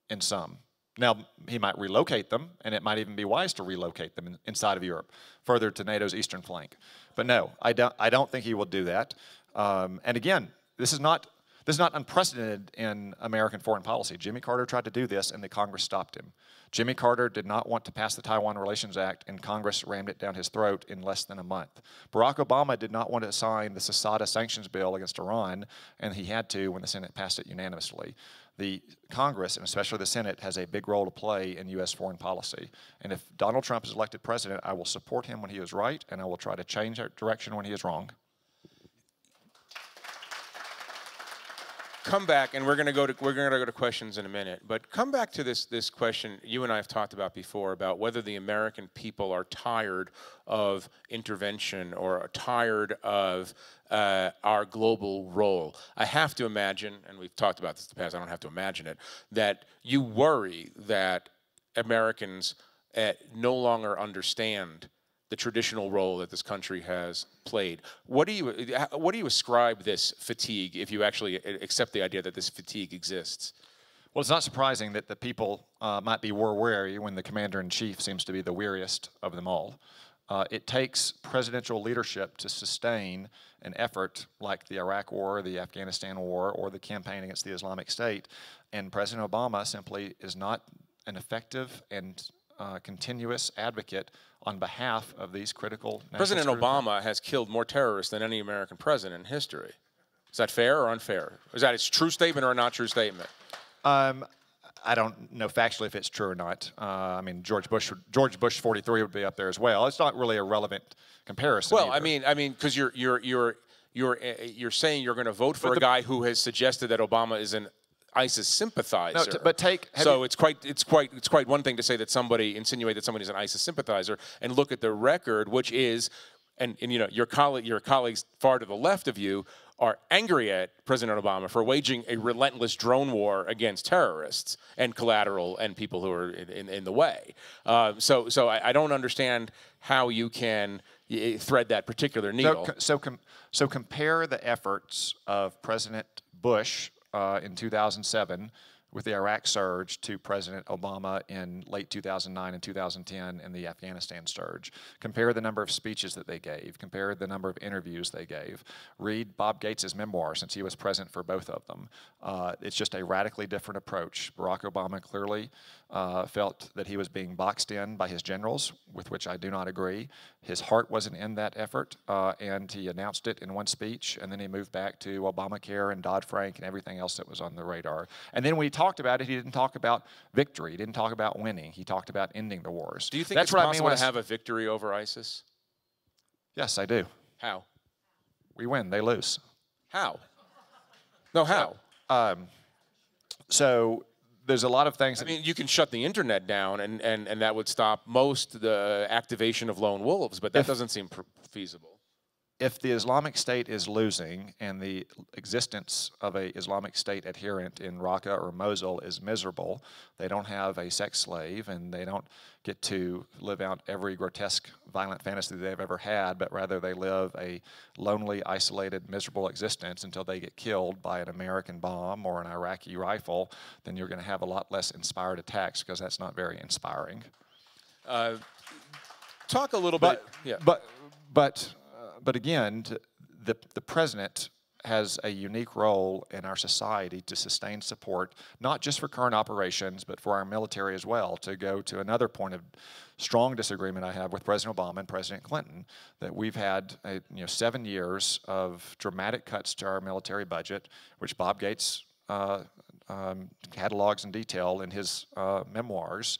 in some. Now, he might relocate them, and it might even be wise to relocate them inside of Europe, further to NATO's eastern flank. But no, I don't think he will do that. And again, this is not unprecedented in American foreign policy. Jimmy Carter tried to do this, and the Congress stopped him. Jimmy Carter did not want to pass the Taiwan Relations Act, and Congress rammed it down his throat in less than a month. Barack Obama did not want to sign the CISADA sanctions bill against Iran, and he had to when the Senate passed it unanimously. The Congress, and especially the Senate, has a big role to play in U.S. foreign policy. And if Donald Trump is elected president, I will support him when he is right, and I will try to change that direction when he is wrong. Come back, and we're going to go to questions in a minute. But come back to this question you and I have talked about before about whether the American people are tired of intervention or are tired of our global role. I have to imagine, and we've talked about this in the past, I don't have to imagine it, that you worry that Americans no longer understand the traditional role that this country has played. What do you ascribe this fatigue, if you actually accept the idea that this fatigue exists? Well, it's not surprising that the people might be war weary when the commander-in-chief seems to be the weariest of them all. It takes presidential leadership to sustain an effort like the Iraq War, the Afghanistan War, or the campaign against the Islamic State, and President Obama simply is not an effective and continuous advocate on behalf of these critical national President security. Obama has killed more terrorists than any American president in history. Is that fair or unfair? Is that a true statement or a not true statement? I don't know factually if it's true or not. I mean, George Bush 43 would be up there as well. It's not really a relevant comparison. Well, either. I mean, because you're saying you're going to vote for a guy who has suggested that Obama is an ISIS sympathizer. No, but it's quite one thing to say that somebody insinuate that somebody's an ISIS sympathizer, and look at the record, which is, and you know, your colleagues far to the left of you are angry at President Obama for waging a relentless drone war against terrorists and collateral and people who are in the way. So I don't understand how you can thread that particular needle. So compare the efforts of President Bush in 2007 with the Iraq surge to President Obama in late 2009 and 2010 in the Afghanistan surge. Compare the number of speeches that they gave. Compare the number of interviews they gave. Read Bob Gates' memoir, since he was present for both of them. It's just a radically different approach. Barack Obama clearly felt that he was being boxed in by his generals, with which I do not agree. His heart wasn't in that effort, and he announced it in one speech, and then he moved back to Obamacare and Dodd-Frank and everything else that was on the radar. And then when he talked about it, he didn't talk about victory. He didn't talk about winning. He talked about ending the wars. Do you think it's possible to have a victory over ISIS? Yes, I do. How? We win, they lose. How? No, how? So there's a lot of things. I mean, you can shut the internet down, and that would stop most the activation of lone wolves, but that doesn't seem feasible. If the Islamic State is losing and the existence of an Islamic State adherent in Raqqa or Mosul is miserable, they don't have a sex slave and they don't get to live out every grotesque, violent fantasy they've ever had, but rather they live a lonely, isolated, miserable existence until they get killed by an American bomb or an Iraqi rifle, then you're going to have a lot less inspired attacks, because that's not very inspiring. Talk a little bit. Yeah. But again, the president has a unique role in our society to sustain support, not just for current operations, but for our military as well. To go to another point of strong disagreement I have with President Obama and President Clinton, that we've had 7 years of dramatic cuts to our military budget, which Bob Gates catalogs in detail in his memoirs,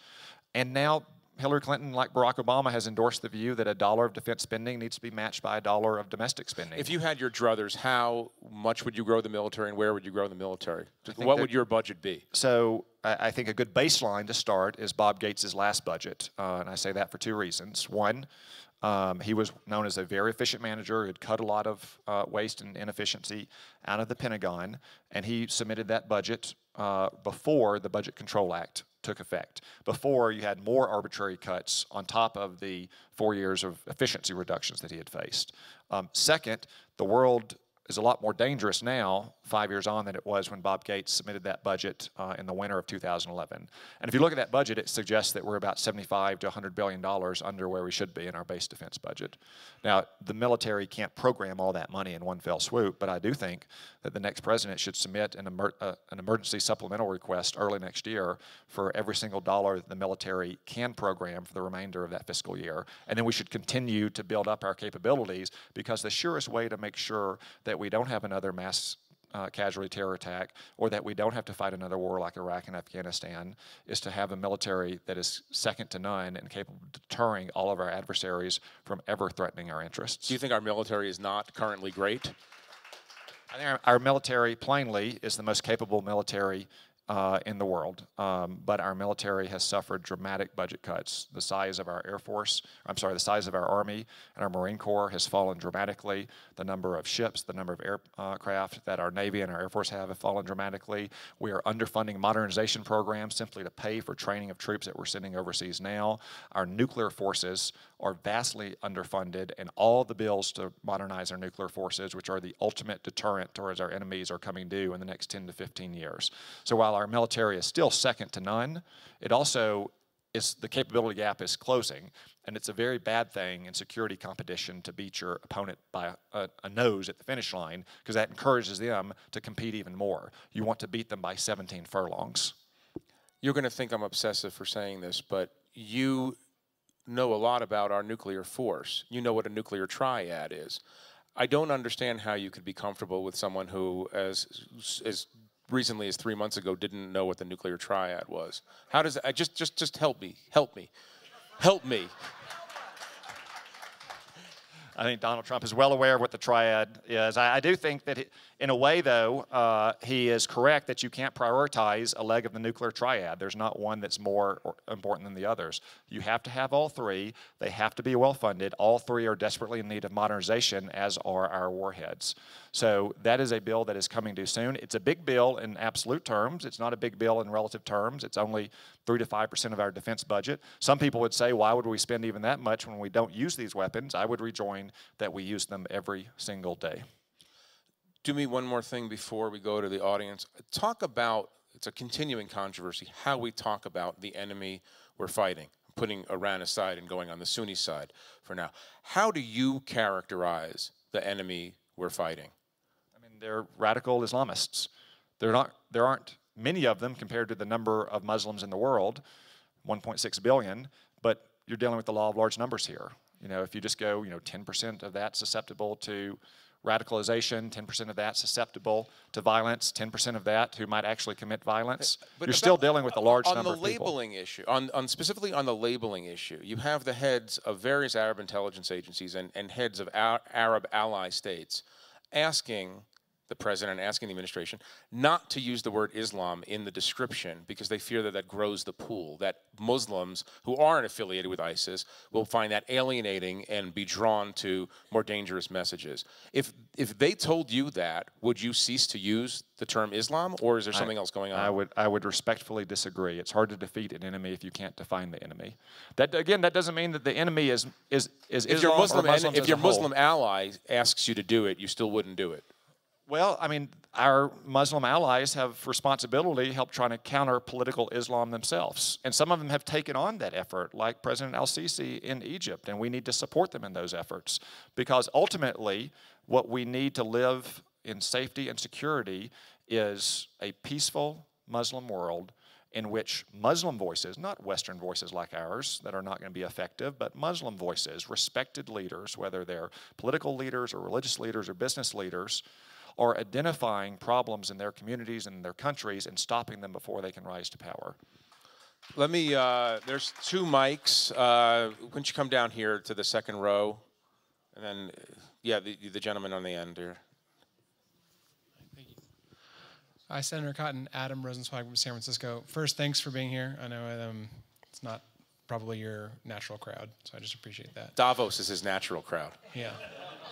and now Hillary Clinton, like Barack Obama, has endorsed the view that $1 of defense spending needs to be matched by $1 of domestic spending. If you had your druthers, how much would you grow the military, and where would you grow the military? What would your budget be? So I think a good baseline to start is Bob Gates' last budget, and I say that for two reasons. One, he was known as a very efficient manager who had cut a lot of waste and inefficiency out of the Pentagon, and he submitted that budget before the Budget Control Act took effect, before you had more arbitrary cuts on top of the 4 years of efficiency reductions that he had faced. Second, the world is a lot more dangerous now, 5 years on, than it was when Bob Gates submitted that budget in the winter of 2011. And if you look at that budget, it suggests that we're about $75 to $100 billion under where we should be in our base defense budget. Now, the military can't program all that money in one fell swoop, but I do think that the next president should submit an emergency supplemental request early next year for every single dollar that the military can program for the remainder of that fiscal year. And then we should continue to build up our capabilities, because the surest way to make sure that we don't have another mass casualty terror attack, or that we don't have to fight another war like Iraq and Afghanistan, is to have a military that is second to none and capable of deterring all of our adversaries from ever threatening our interests. Do you think our military is not currently great? I think our military, plainly, is the most capable military in the world, but our military has suffered dramatic budget cuts. The size of our the size of our Army and our Marine Corps has fallen dramatically. The number of ships, the number of aircraft that our Navy and our Air Force have fallen dramatically. We are underfunding modernization programs simply to pay for training of troops that we're sending overseas now. Our nuclear forces are vastly underfunded, and all the bills to modernize our nuclear forces, which are the ultimate deterrent towards our enemies, are coming due in the next 10 to 15 years. So while our military is still second to none, it also is, the capability gap is closing, and it's a very bad thing in security competition to beat your opponent by a nose at the finish line, because that encourages them to compete even more. You want to beat them by 17 furlongs. You're going to think I'm obsessive for saying this, but you know a lot about our nuclear force. You know what a nuclear triad is. I don't understand how you could be comfortable with someone who, as recently as 3 months ago, didn't know what the nuclear triad was. How does it, just help me. I think Donald Trump is well aware of what the triad is. I do think that, in a way, though, he is correct that you can't prioritize a leg of the nuclear triad. There's not one that's more important than the others. You have to have all three. They have to be well-funded. All three are desperately in need of modernization, as are our warheads. So that is a bill that is coming due soon. It's a big bill in absolute terms. It's not a big bill in relative terms. It's only 3 to 5% of our defense budget. Some people would say, why would we spend even that much when we don't use these weapons? I would rejoin that we use them every single day. Do me one more thing before we go to the audience. Talk about, it's a continuing controversy, how we talk about the enemy we're fighting, putting Iran aside and going on the Sunni side for now. How do you characterize the enemy we're fighting? I mean, they're radical Islamists. There aren't many of them compared to the number of Muslims in the world, 1.6 billion, but you're dealing with the law of large numbers here. You know, if you just go, 10% of that susceptible to radicalization, 10% of that susceptible to violence, 10% of that who might actually commit violence, but you're still dealing with a large number of people. On the labeling issue, specifically on the labeling issue, you have the heads of various Arab intelligence agencies and heads of Arab ally states asking the president, asking the administration not to use the word Islam in the description, because they fear that grows the pool, that Muslims who aren't affiliated with ISIS will find that alienating and be drawn to more dangerous messages. If they told you that, would you cease to use the term Islam, or is there something else going on? I would respectfully disagree. It's hard to defeat an enemy if you can't define the enemy. That doesn't mean that the enemy is Islam or Muslims. If your Muslim ally asks you to do it, you still wouldn't do it. Well, I mean, our Muslim allies have responsibility help trying to counter political Islam themselves. And some of them have taken on that effort, like President al-Sisi in Egypt, and we need to support them in those efforts. Because ultimately, what we need to live in safety and security is a peaceful Muslim world in which Muslim voices, not Western voices like ours that are not going to be effective, but Muslim voices, respected leaders, whether they're political leaders or religious leaders or business leaders, are identifying problems in their communities and their countries and stopping them before they can rise to power. Let me, there's 2 mics. Why don't you come down here to the second row? And then, yeah, the gentleman on the end here. Thank you. Hi, Senator Cotton. Adam Rosenzweig from San Francisco. First, thanks for being here. I know it's not probably your natural crowd, so I just appreciate that. Davos is his natural crowd. Yeah.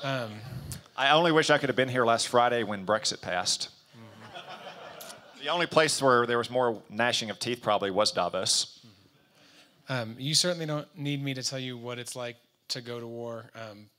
I only wish I could have been here last Friday when Brexit passed. Mm-hmm. The only place where there was more gnashing of teeth probably was Davos. You certainly don't need me to tell you what it's like to go to war,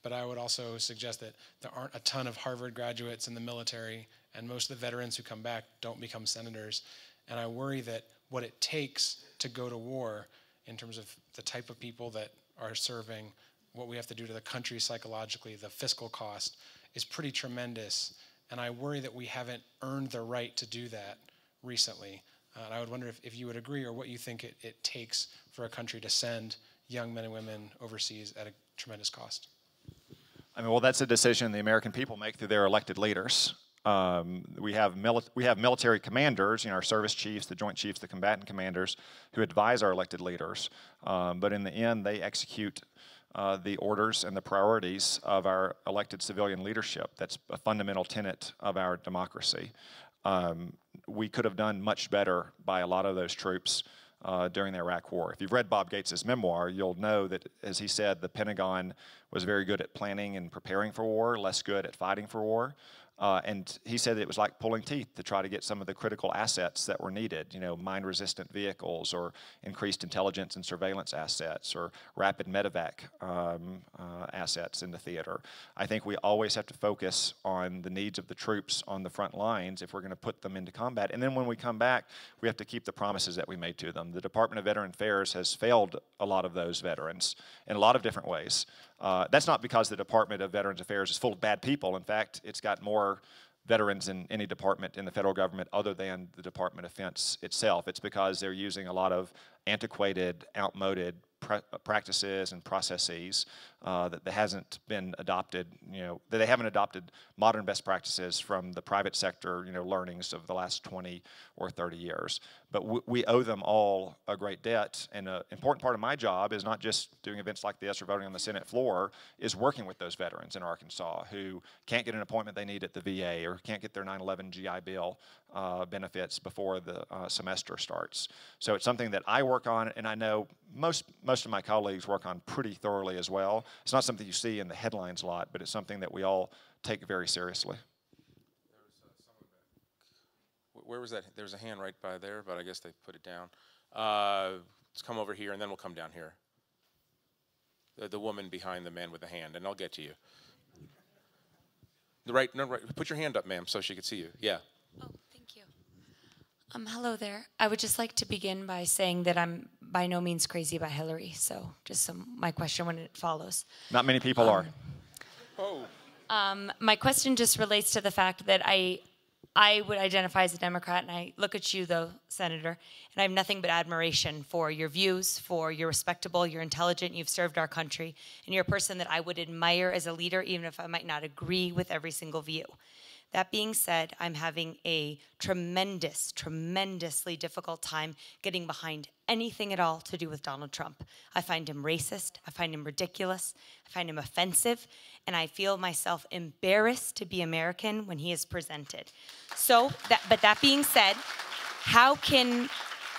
but I would also suggest that there aren't a ton of Harvard graduates in the military, and most of the veterans who come back don't become senators. And I worry that what it takes to go to war, in terms of the type of people that are serving, what we have to do to the country psychologically, the fiscal cost, is pretty tremendous. And I worry that we haven't earned the right to do that recently. And I would wonder if you would agree, or what you think it takes for a country to send young men and women overseas at a tremendous cost. I mean, well, that's a decision the American people make through their elected leaders. We have military commanders, our service chiefs, the joint chiefs, the combatant commanders, who advise our elected leaders. But in the end, they execute the orders and the priorities of our elected civilian leadership. That's a fundamental tenet of our democracy. We could have done much better by a lot of those troops during the Iraq War. If you've read Bob Gates' memoir, you'll know that, as he said, the Pentagon was very good at planning and preparing for war, less good at fighting for war. And he said it was like pulling teeth to try to get some of the critical assets that were needed, mine-resistant vehicles, or increased intelligence and surveillance assets, or rapid medevac assets in the theater. I think we always have to focus on the needs of the troops on the front lines if we're going to put them into combat. And then when we come back, we have to keep the promises that we made to them. The Department of Veteran Affairs has failed a lot of those veterans in a lot of different ways. That's not because the Department of Veterans Affairs is full of bad people. In fact, it's got more veterans in any department in the federal government other than the Department of Defense itself. It's because they're using a lot of antiquated, outmoded practices and processes that hasn't been adopted, that they haven't adopted modern best practices from the private sector, learnings of the last 20 or 30 years. But we owe them all a great debt, and an important part of my job is not just doing events like this or voting on the Senate floor, is working with those veterans in Arkansas who can't get an appointment they need at the VA, or can't get their 9/11 GI Bill benefits before the semester starts. So it's something that I work on, and I know most of my colleagues work on pretty thoroughly as well. It's not something you see in the headlines a lot, but it's something that we all take very seriously. Where was that? There's a hand right by there, but I guess they put it down. Let's come over here, and then we'll come down here. The woman behind the man with the hand, and I'll get to you. Right. Put your hand up, ma'am, so she can see you. Yeah. Oh, thank you. Hello there. I would just like to begin by saying that I'm by no means crazy about Hillary. So just my question when it follows. Not many people are. My question just relates to the fact that I would identify as a Democrat, and I look at you, though, Senator, and I have nothing but admiration for your views, for you're respectable, you're intelligent, you've served our country, and you're a person that I would admire as a leader, even if I might not agree with every single view. That being said, I'm having a tremendously difficult time getting behind anything at all to do with Donald Trump. I find him racist, I find him ridiculous, I find him offensive, and I feel myself embarrassed to be American when he is presented. But that being said, how can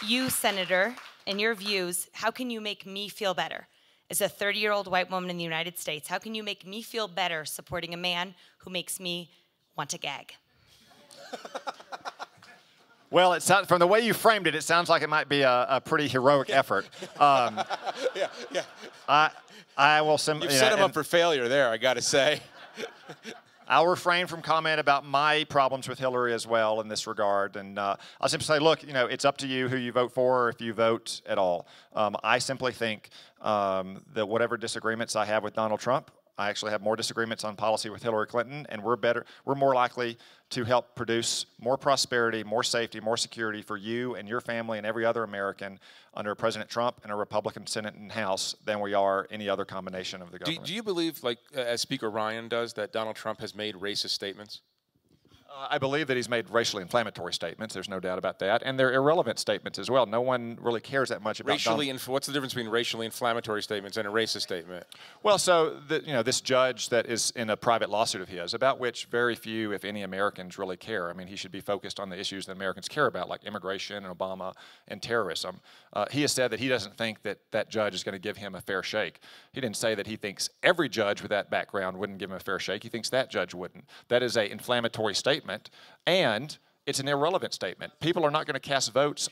you, Senator, in your views, how can you make me feel better? As a 30-year-old white woman in the United States, how can you make me feel better supporting a man who makes me want to gag? Well, from the way you framed it, it sounds like it might be a pretty heroic effort. I will You've set him up for failure there, I got to say. I'll refrain from comment about my problems with Hillary as well in this regard. And I'll simply say, look, it's up to you who you vote for, or if you vote at all. I simply think that whatever disagreements I have with Donald Trump, I actually have more disagreements on policy with Hillary Clinton, and we're more likely to help produce more prosperity, more safety, more security for you and your family and every other American under President Trump and a Republican Senate and House than we are any other combination of the government. Do you believe, like as Speaker Ryan does, that Donald Trump has made racist statements? I believe that he's made racially inflammatory statements. There's no doubt about that. And they're irrelevant statements as well. No one really cares that much about What's the difference between racially inflammatory statements and a racist statement? Well, so this judge that is in a private lawsuit of his, about which very few, if any, Americans really care. I mean, he should be focused on the issues that Americans care about, like immigration and Obama and terrorism. He has said that he doesn't think that judge is going to give him a fair shake. He didn't say that he thinks every judge with that background wouldn't give him a fair shake. He thinks that judge wouldn't. That is an inflammatory statement. And it's an irrelevant statement. People are not going to cast votes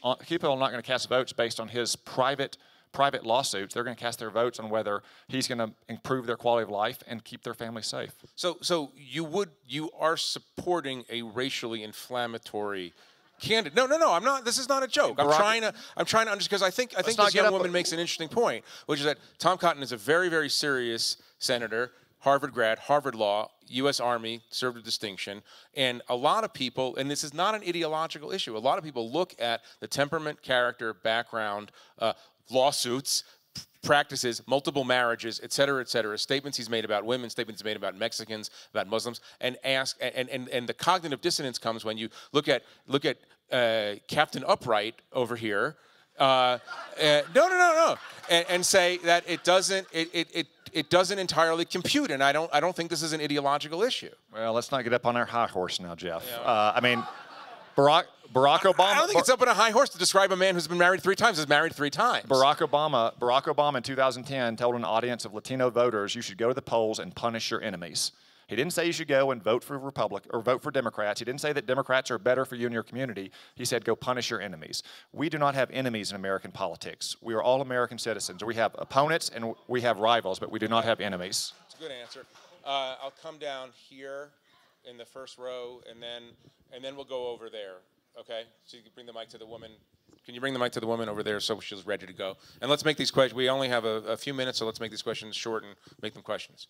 based on his private private lawsuits. They're going to cast their votes on whether he's going to improve their quality of life and keep their family safe. So you are supporting a racially inflammatory candidate? No. I'm not. This is not a joke. I'm trying to understand, because I think this young woman makes an interesting point, which is that Tom Cotton is a very, very serious senator, Harvard grad, Harvard Law, U.S. Army, served with distinction, and a lot of people, and this is not an ideological issue, a lot of people look at the temperament, character, background, lawsuits, practices, multiple marriages, et cetera, statements he's made about women, statements he's made about Mexicans, about Muslims, and ask, and the cognitive dissonance comes when you look at Captain Upright over here, no, and say that it doesn't entirely compute, and I don't think this is an ideological issue. Well, let's not get up on our high horse now, Jeff. I mean, Barack Obama. I don't think it's up on a high horse to describe a man who's been married 3 times as married 3 times. Barack Obama in 2010 told an audience of Latino voters, you should go to the polls and punish your enemies. He didn't say you should go and vote for vote for Democrats. He didn't say that Democrats are better for you and your community. He said go punish your enemies. We do not have enemies in American politics. We are all American citizens. We have opponents and we have rivals, but we do not have enemies. That's a good answer. I'll come down here in the first row, and then we'll go over there. Okay? So you can bring the mic to the woman. Can you bring the mic to the woman over there so she's ready to go? And let's make these questions. We only have a few minutes, so let's make these questions short and make them questions.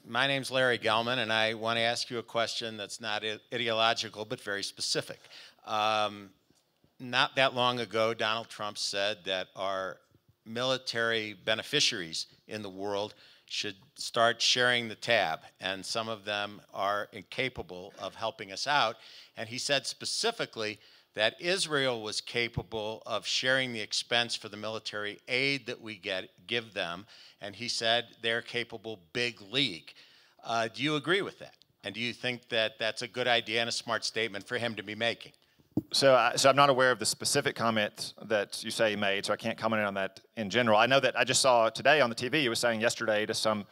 My name's Larry Gelman, and I want to ask you a question that's not ideological but very specific. Not that long ago, Donald Trump said that our military beneficiaries in the world should start sharing the tab, and some of them are incapable of helping us out. And he said specifically that Israel was capable of sharing the expense for the military aid that we give them, and he said they're capable big league. Do you agree with that? And do you think that that's a good idea and a smart statement for him to be making? So I'm not aware of the specific comment that you say he made, so I can't comment on that in general. I know that I just saw today on the TV, he was saying yesterday to some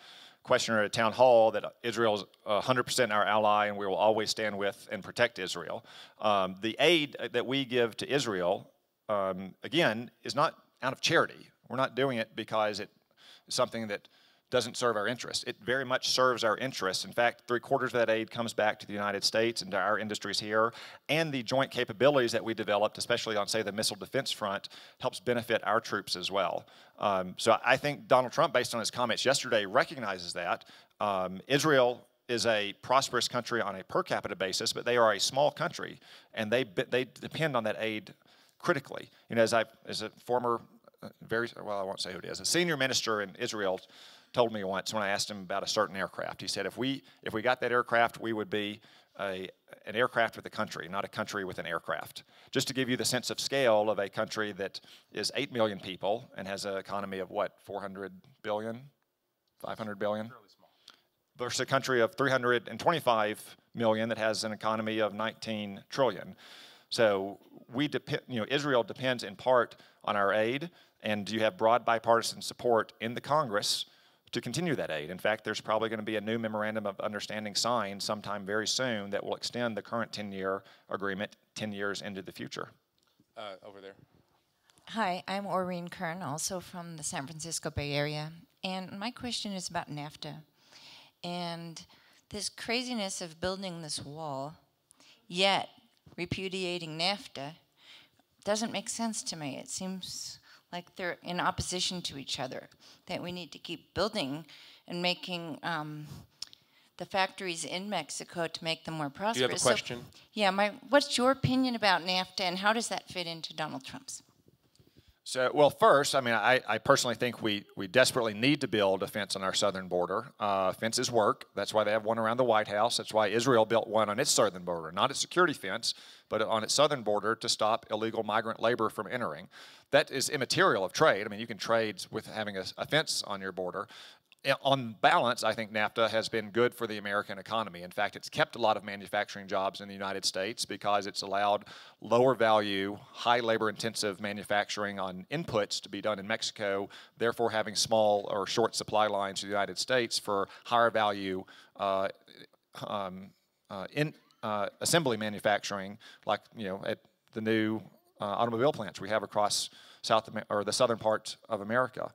questioner at a town hall that Israel is 100% our ally and we will always stand with and protect Israel. The aid that we give to Israel, again, is not out of charity. We're not doing it because it's something that doesn't serve our interests. It very much serves our interests. In fact, 3/4 of that aid comes back to the United States and to our industries here, and the joint capabilities that we developed, especially on, say, the missile defense front, helps benefit our troops as well. So I think Donald Trump, based on his comments yesterday, recognizes that. Israel is a prosperous country on a per capita basis, but they are a small country, and they depend on that aid critically. You know, as a former, I won't say who it is, a senior minister in Israel told me once when I asked him about a certain aircraft. He said, if we got that aircraft, we would be an aircraft with a country, not a country with an aircraft. Just to give you the sense of scale of a country that is 8 million people and has an economy of what, 400 billion, 500 billion? Fairly small. Versus a country of 325 million that has an economy of 19 trillion. So Israel depends in part on our aid, and you have broad bipartisan support in the Congress to continue that aid. In fact, there's probably going to be a new memorandum of understanding signed sometime very soon that will extend the current 10-year agreement 10 years into the future. Over there. Hi, I'm Maureen Kern, also from the San Francisco Bay Area. And my question is about NAFTA. And this craziness of building this wall, yet repudiating NAFTA, doesn't make sense to me. It seems like they're in opposition to each other, that we need to keep building and making the factories in Mexico to make them more prosperous. Do you have a question? So, yeah, what's your opinion about NAFTA, and how does that fit into Donald Trump's? So, well, first, I mean, I personally think we desperately need to build a fence on our southern border. Fences work. That's why they have one around the White House. That's why Israel built one on its southern border, not a security fence, but on its southern border to stop illegal migrant labor from entering. That is immaterial of trade. I mean, you can trade with having a fence on your border. On balance, I think NAFTA has been good for the American economy. In fact, it's kept a lot of manufacturing jobs in the United States because it's allowed lower value, high labor intensive manufacturing on inputs to be done in Mexico, therefore having small or short supply lines to the United States for higher value assembly manufacturing, like at the new automobile plants we have across or the southern part of America.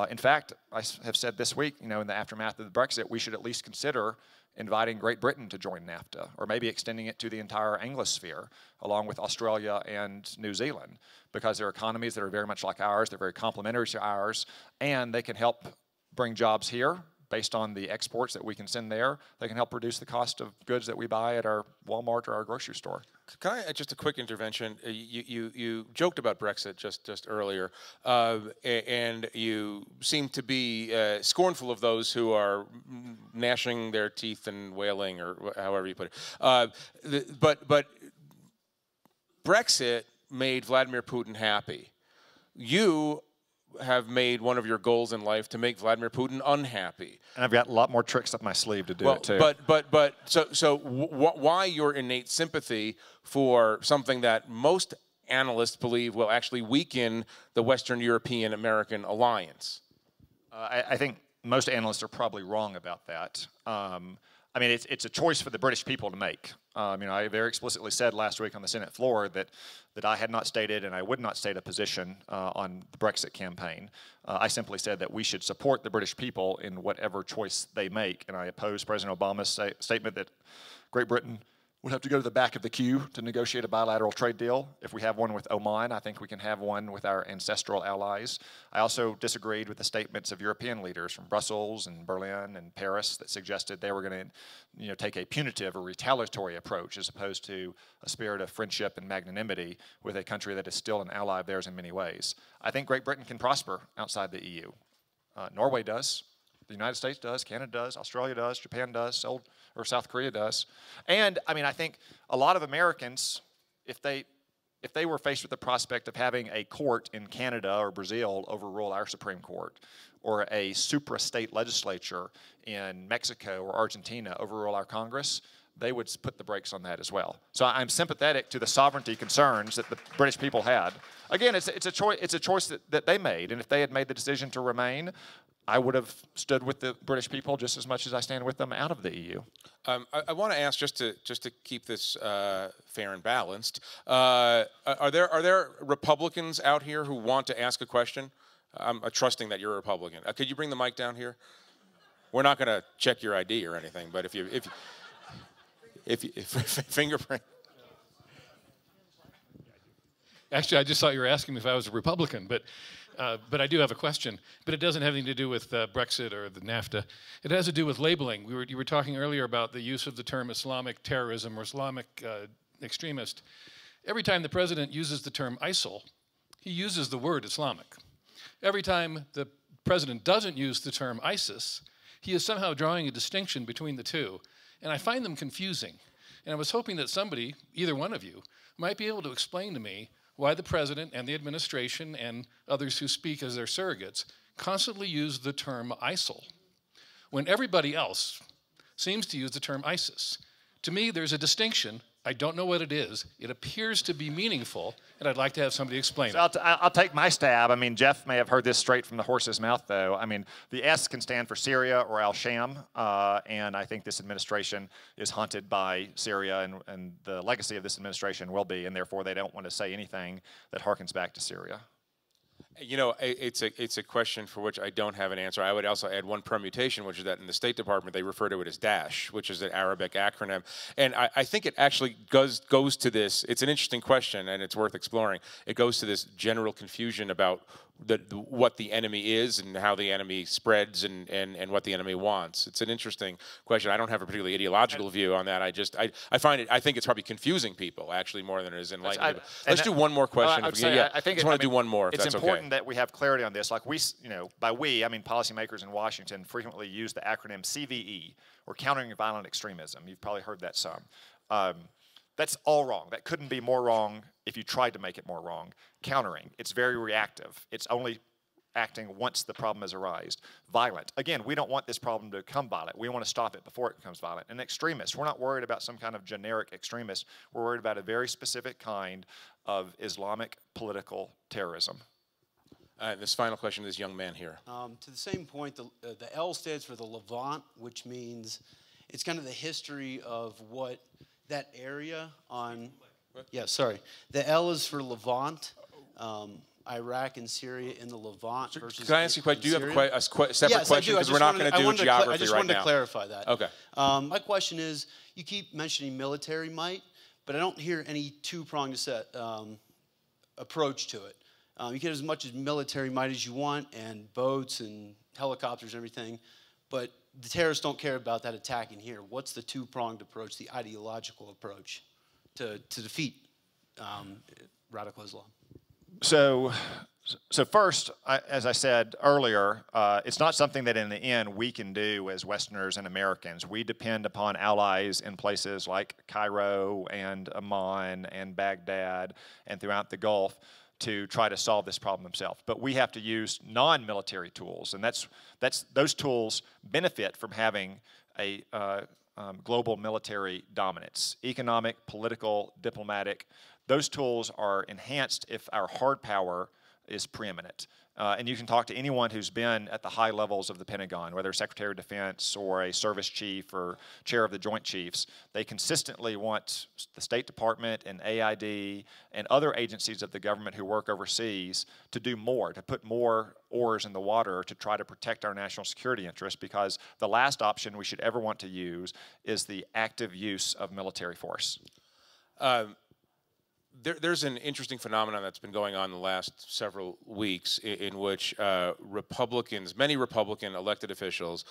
In fact, I have said this week, in the aftermath of the Brexit, we should at least consider inviting Great Britain to join NAFTA, or maybe extending it to the entire Anglosphere, along with Australia and New Zealand, because they're economies that are very much like ours, they're very complementary to ours, and they can help bring jobs here based on the exports that we can send there. They can help reduce the cost of goods that we buy at our Walmart or our grocery store. Can I just a quick intervention? You joked about Brexit just earlier, and you seem to be scornful of those who are gnashing their teeth and wailing, or however you put it. But Brexit made Vladimir Putin happy. You have made one of your goals in life to make Vladimir Putin unhappy. And I've got a lot more tricks up my sleeve to do it too. So why your innate sympathy for something that most analysts believe will actually weaken the Western European American alliance? I think most analysts are probably wrong about that. I mean, it's a choice for the British people to make. I very explicitly said last week on the Senate floor that I had not stated and I would not state a position on the Brexit campaign. I simply said that we should support the British people in whatever choice they make, and I oppose President Obama's statement that Great Britain would have to go to the back of the queue to negotiate a bilateral trade deal. If we have one with Oman, I think we can have one with our ancestral allies. I also disagreed with the statements of European leaders from Brussels and Berlin and Paris that suggested they were going to take a punitive or retaliatory approach as opposed to a spirit of friendship and magnanimity with a country that is still an ally of theirs in many ways. I think Great Britain can prosper outside the EU. Norway does. The United States does, Canada does, Australia does, Japan does, South Korea does. And I think a lot of Americans, if they were faced with the prospect of having a court in Canada or Brazil overrule our Supreme Court, or a supra-state legislature in Mexico or Argentina overrule our Congress, they would put the brakes on that as well. So I'm sympathetic to the sovereignty concerns that the British people had. Again, it's a choice that they made, and if they had made the decision to remain, I would have stood with the British people just as much as I stand with them out of the EU. I want to ask, just to keep this fair and balanced, are there Republicans out here who want to ask a question? I'm trusting that you're a Republican. Could you bring the mic down here? We're not going to check your ID or anything, but if fingerprint. Actually, I just thought you were asking me if I was a Republican, but I do have a question. But it doesn't have anything to do with Brexit or the NAFTA. It has to do with labeling. You were talking earlier about the use of the term Islamic terrorism or Islamic extremist. Every time the president uses the term ISIL, he uses the word Islamic. Every time the president doesn't use the term ISIS, he is somehow drawing a distinction between the two. And I find them confusing. And I was hoping that somebody, either one of you, might be able to explain to me why the president and the administration and others who speak as their surrogates constantly use the term ISIL when everybody else seems to use the term ISIS. To me, there's a distinction. I don't know what it is. It appears to be meaningful, and I'd like to have somebody explain it. I'll take my stab. Jeff may have heard this straight from the horse's mouth, though. The S can stand for Syria or al-Sham, and I think this administration is haunted by Syria, and the legacy of this administration will be, and therefore they don't want to say anything that harkens back to Syria. It's a question for which I don't have an answer. I would also add one permutation, which is that in the State Department they refer to it as DASH, which is an Arabic acronym. And I think it actually goes to this. It's an interesting question, and it's worth exploring. It goes to this general confusion about what the enemy is and how the enemy spreads and what the enemy wants. It's an interesting question. I don't have a particularly ideological view on that. I think it's probably confusing people actually more than it is enlightening people. Let's do one more question. I just want to do one more. If it's that's important okay. that we have clarity on this. Like by we, I mean policymakers in Washington frequently use the acronym CVE, or Countering Violent Extremism. You've probably heard that some. That's all wrong. That couldn't be more wrong if you tried to make it more wrong. Countering, it's very reactive. It's only acting once the problem has arisen. Violent, again, we don't want this problem to become violent. We want to stop it before it becomes violent. And extremist, we're not worried about some kind of generic extremist. We're worried about a very specific kind of Islamic political terrorism. This final question to this young man here. To the same point, the L stands for the Levant, which means it's kind of the history of what that area on, yeah, sorry. The L is for Levant, Iraq and Syria in the Levant versus. Can I ask you a question? Do you have a separate yes, question? Because we're not going to do geography right now. I just wanted to clarify that. Okay. My question is, you keep mentioning military might, but I don't hear any two-pronged approach to it. You get as much as military might as you want, and boats and helicopters and everything, but the terrorists don't care about that attacking here. What's the two-pronged approach, the ideological approach to defeat radical Islam? So first, as I said earlier, it's not something that in the end we can do as Westerners and Americans. We depend upon allies in places like Cairo and Amman and Baghdad and throughout the Gulf to try to solve this problem themselves. But we have to use non-military tools, and those tools benefit from having a global military dominance, economic, political, diplomatic. Those tools are enhanced if our hard power is preeminent. And you can talk to anyone who's been at the high levels of the Pentagon, whether Secretary of Defense or a service chief or chair of the Joint Chiefs. They consistently want the State Department and AID and other agencies of the government who work overseas to do more, to put more oars in the water to try to protect our national security interests, because the last option we should ever want to use is the active use of military force. There's an interesting phenomenon that's been going on the last several weeks in which many Republican elected officials,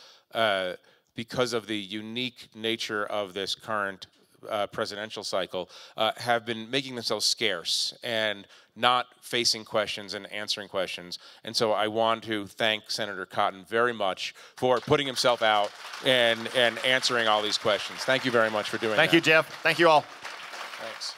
because of the unique nature of this current presidential cycle, have been making themselves scarce and not facing questions and answering questions. And so I want to thank Senator Cotton very much for putting himself out and answering all these questions. Thank you very much for doing that. Thank you, Jeff. Thank you all. Thanks.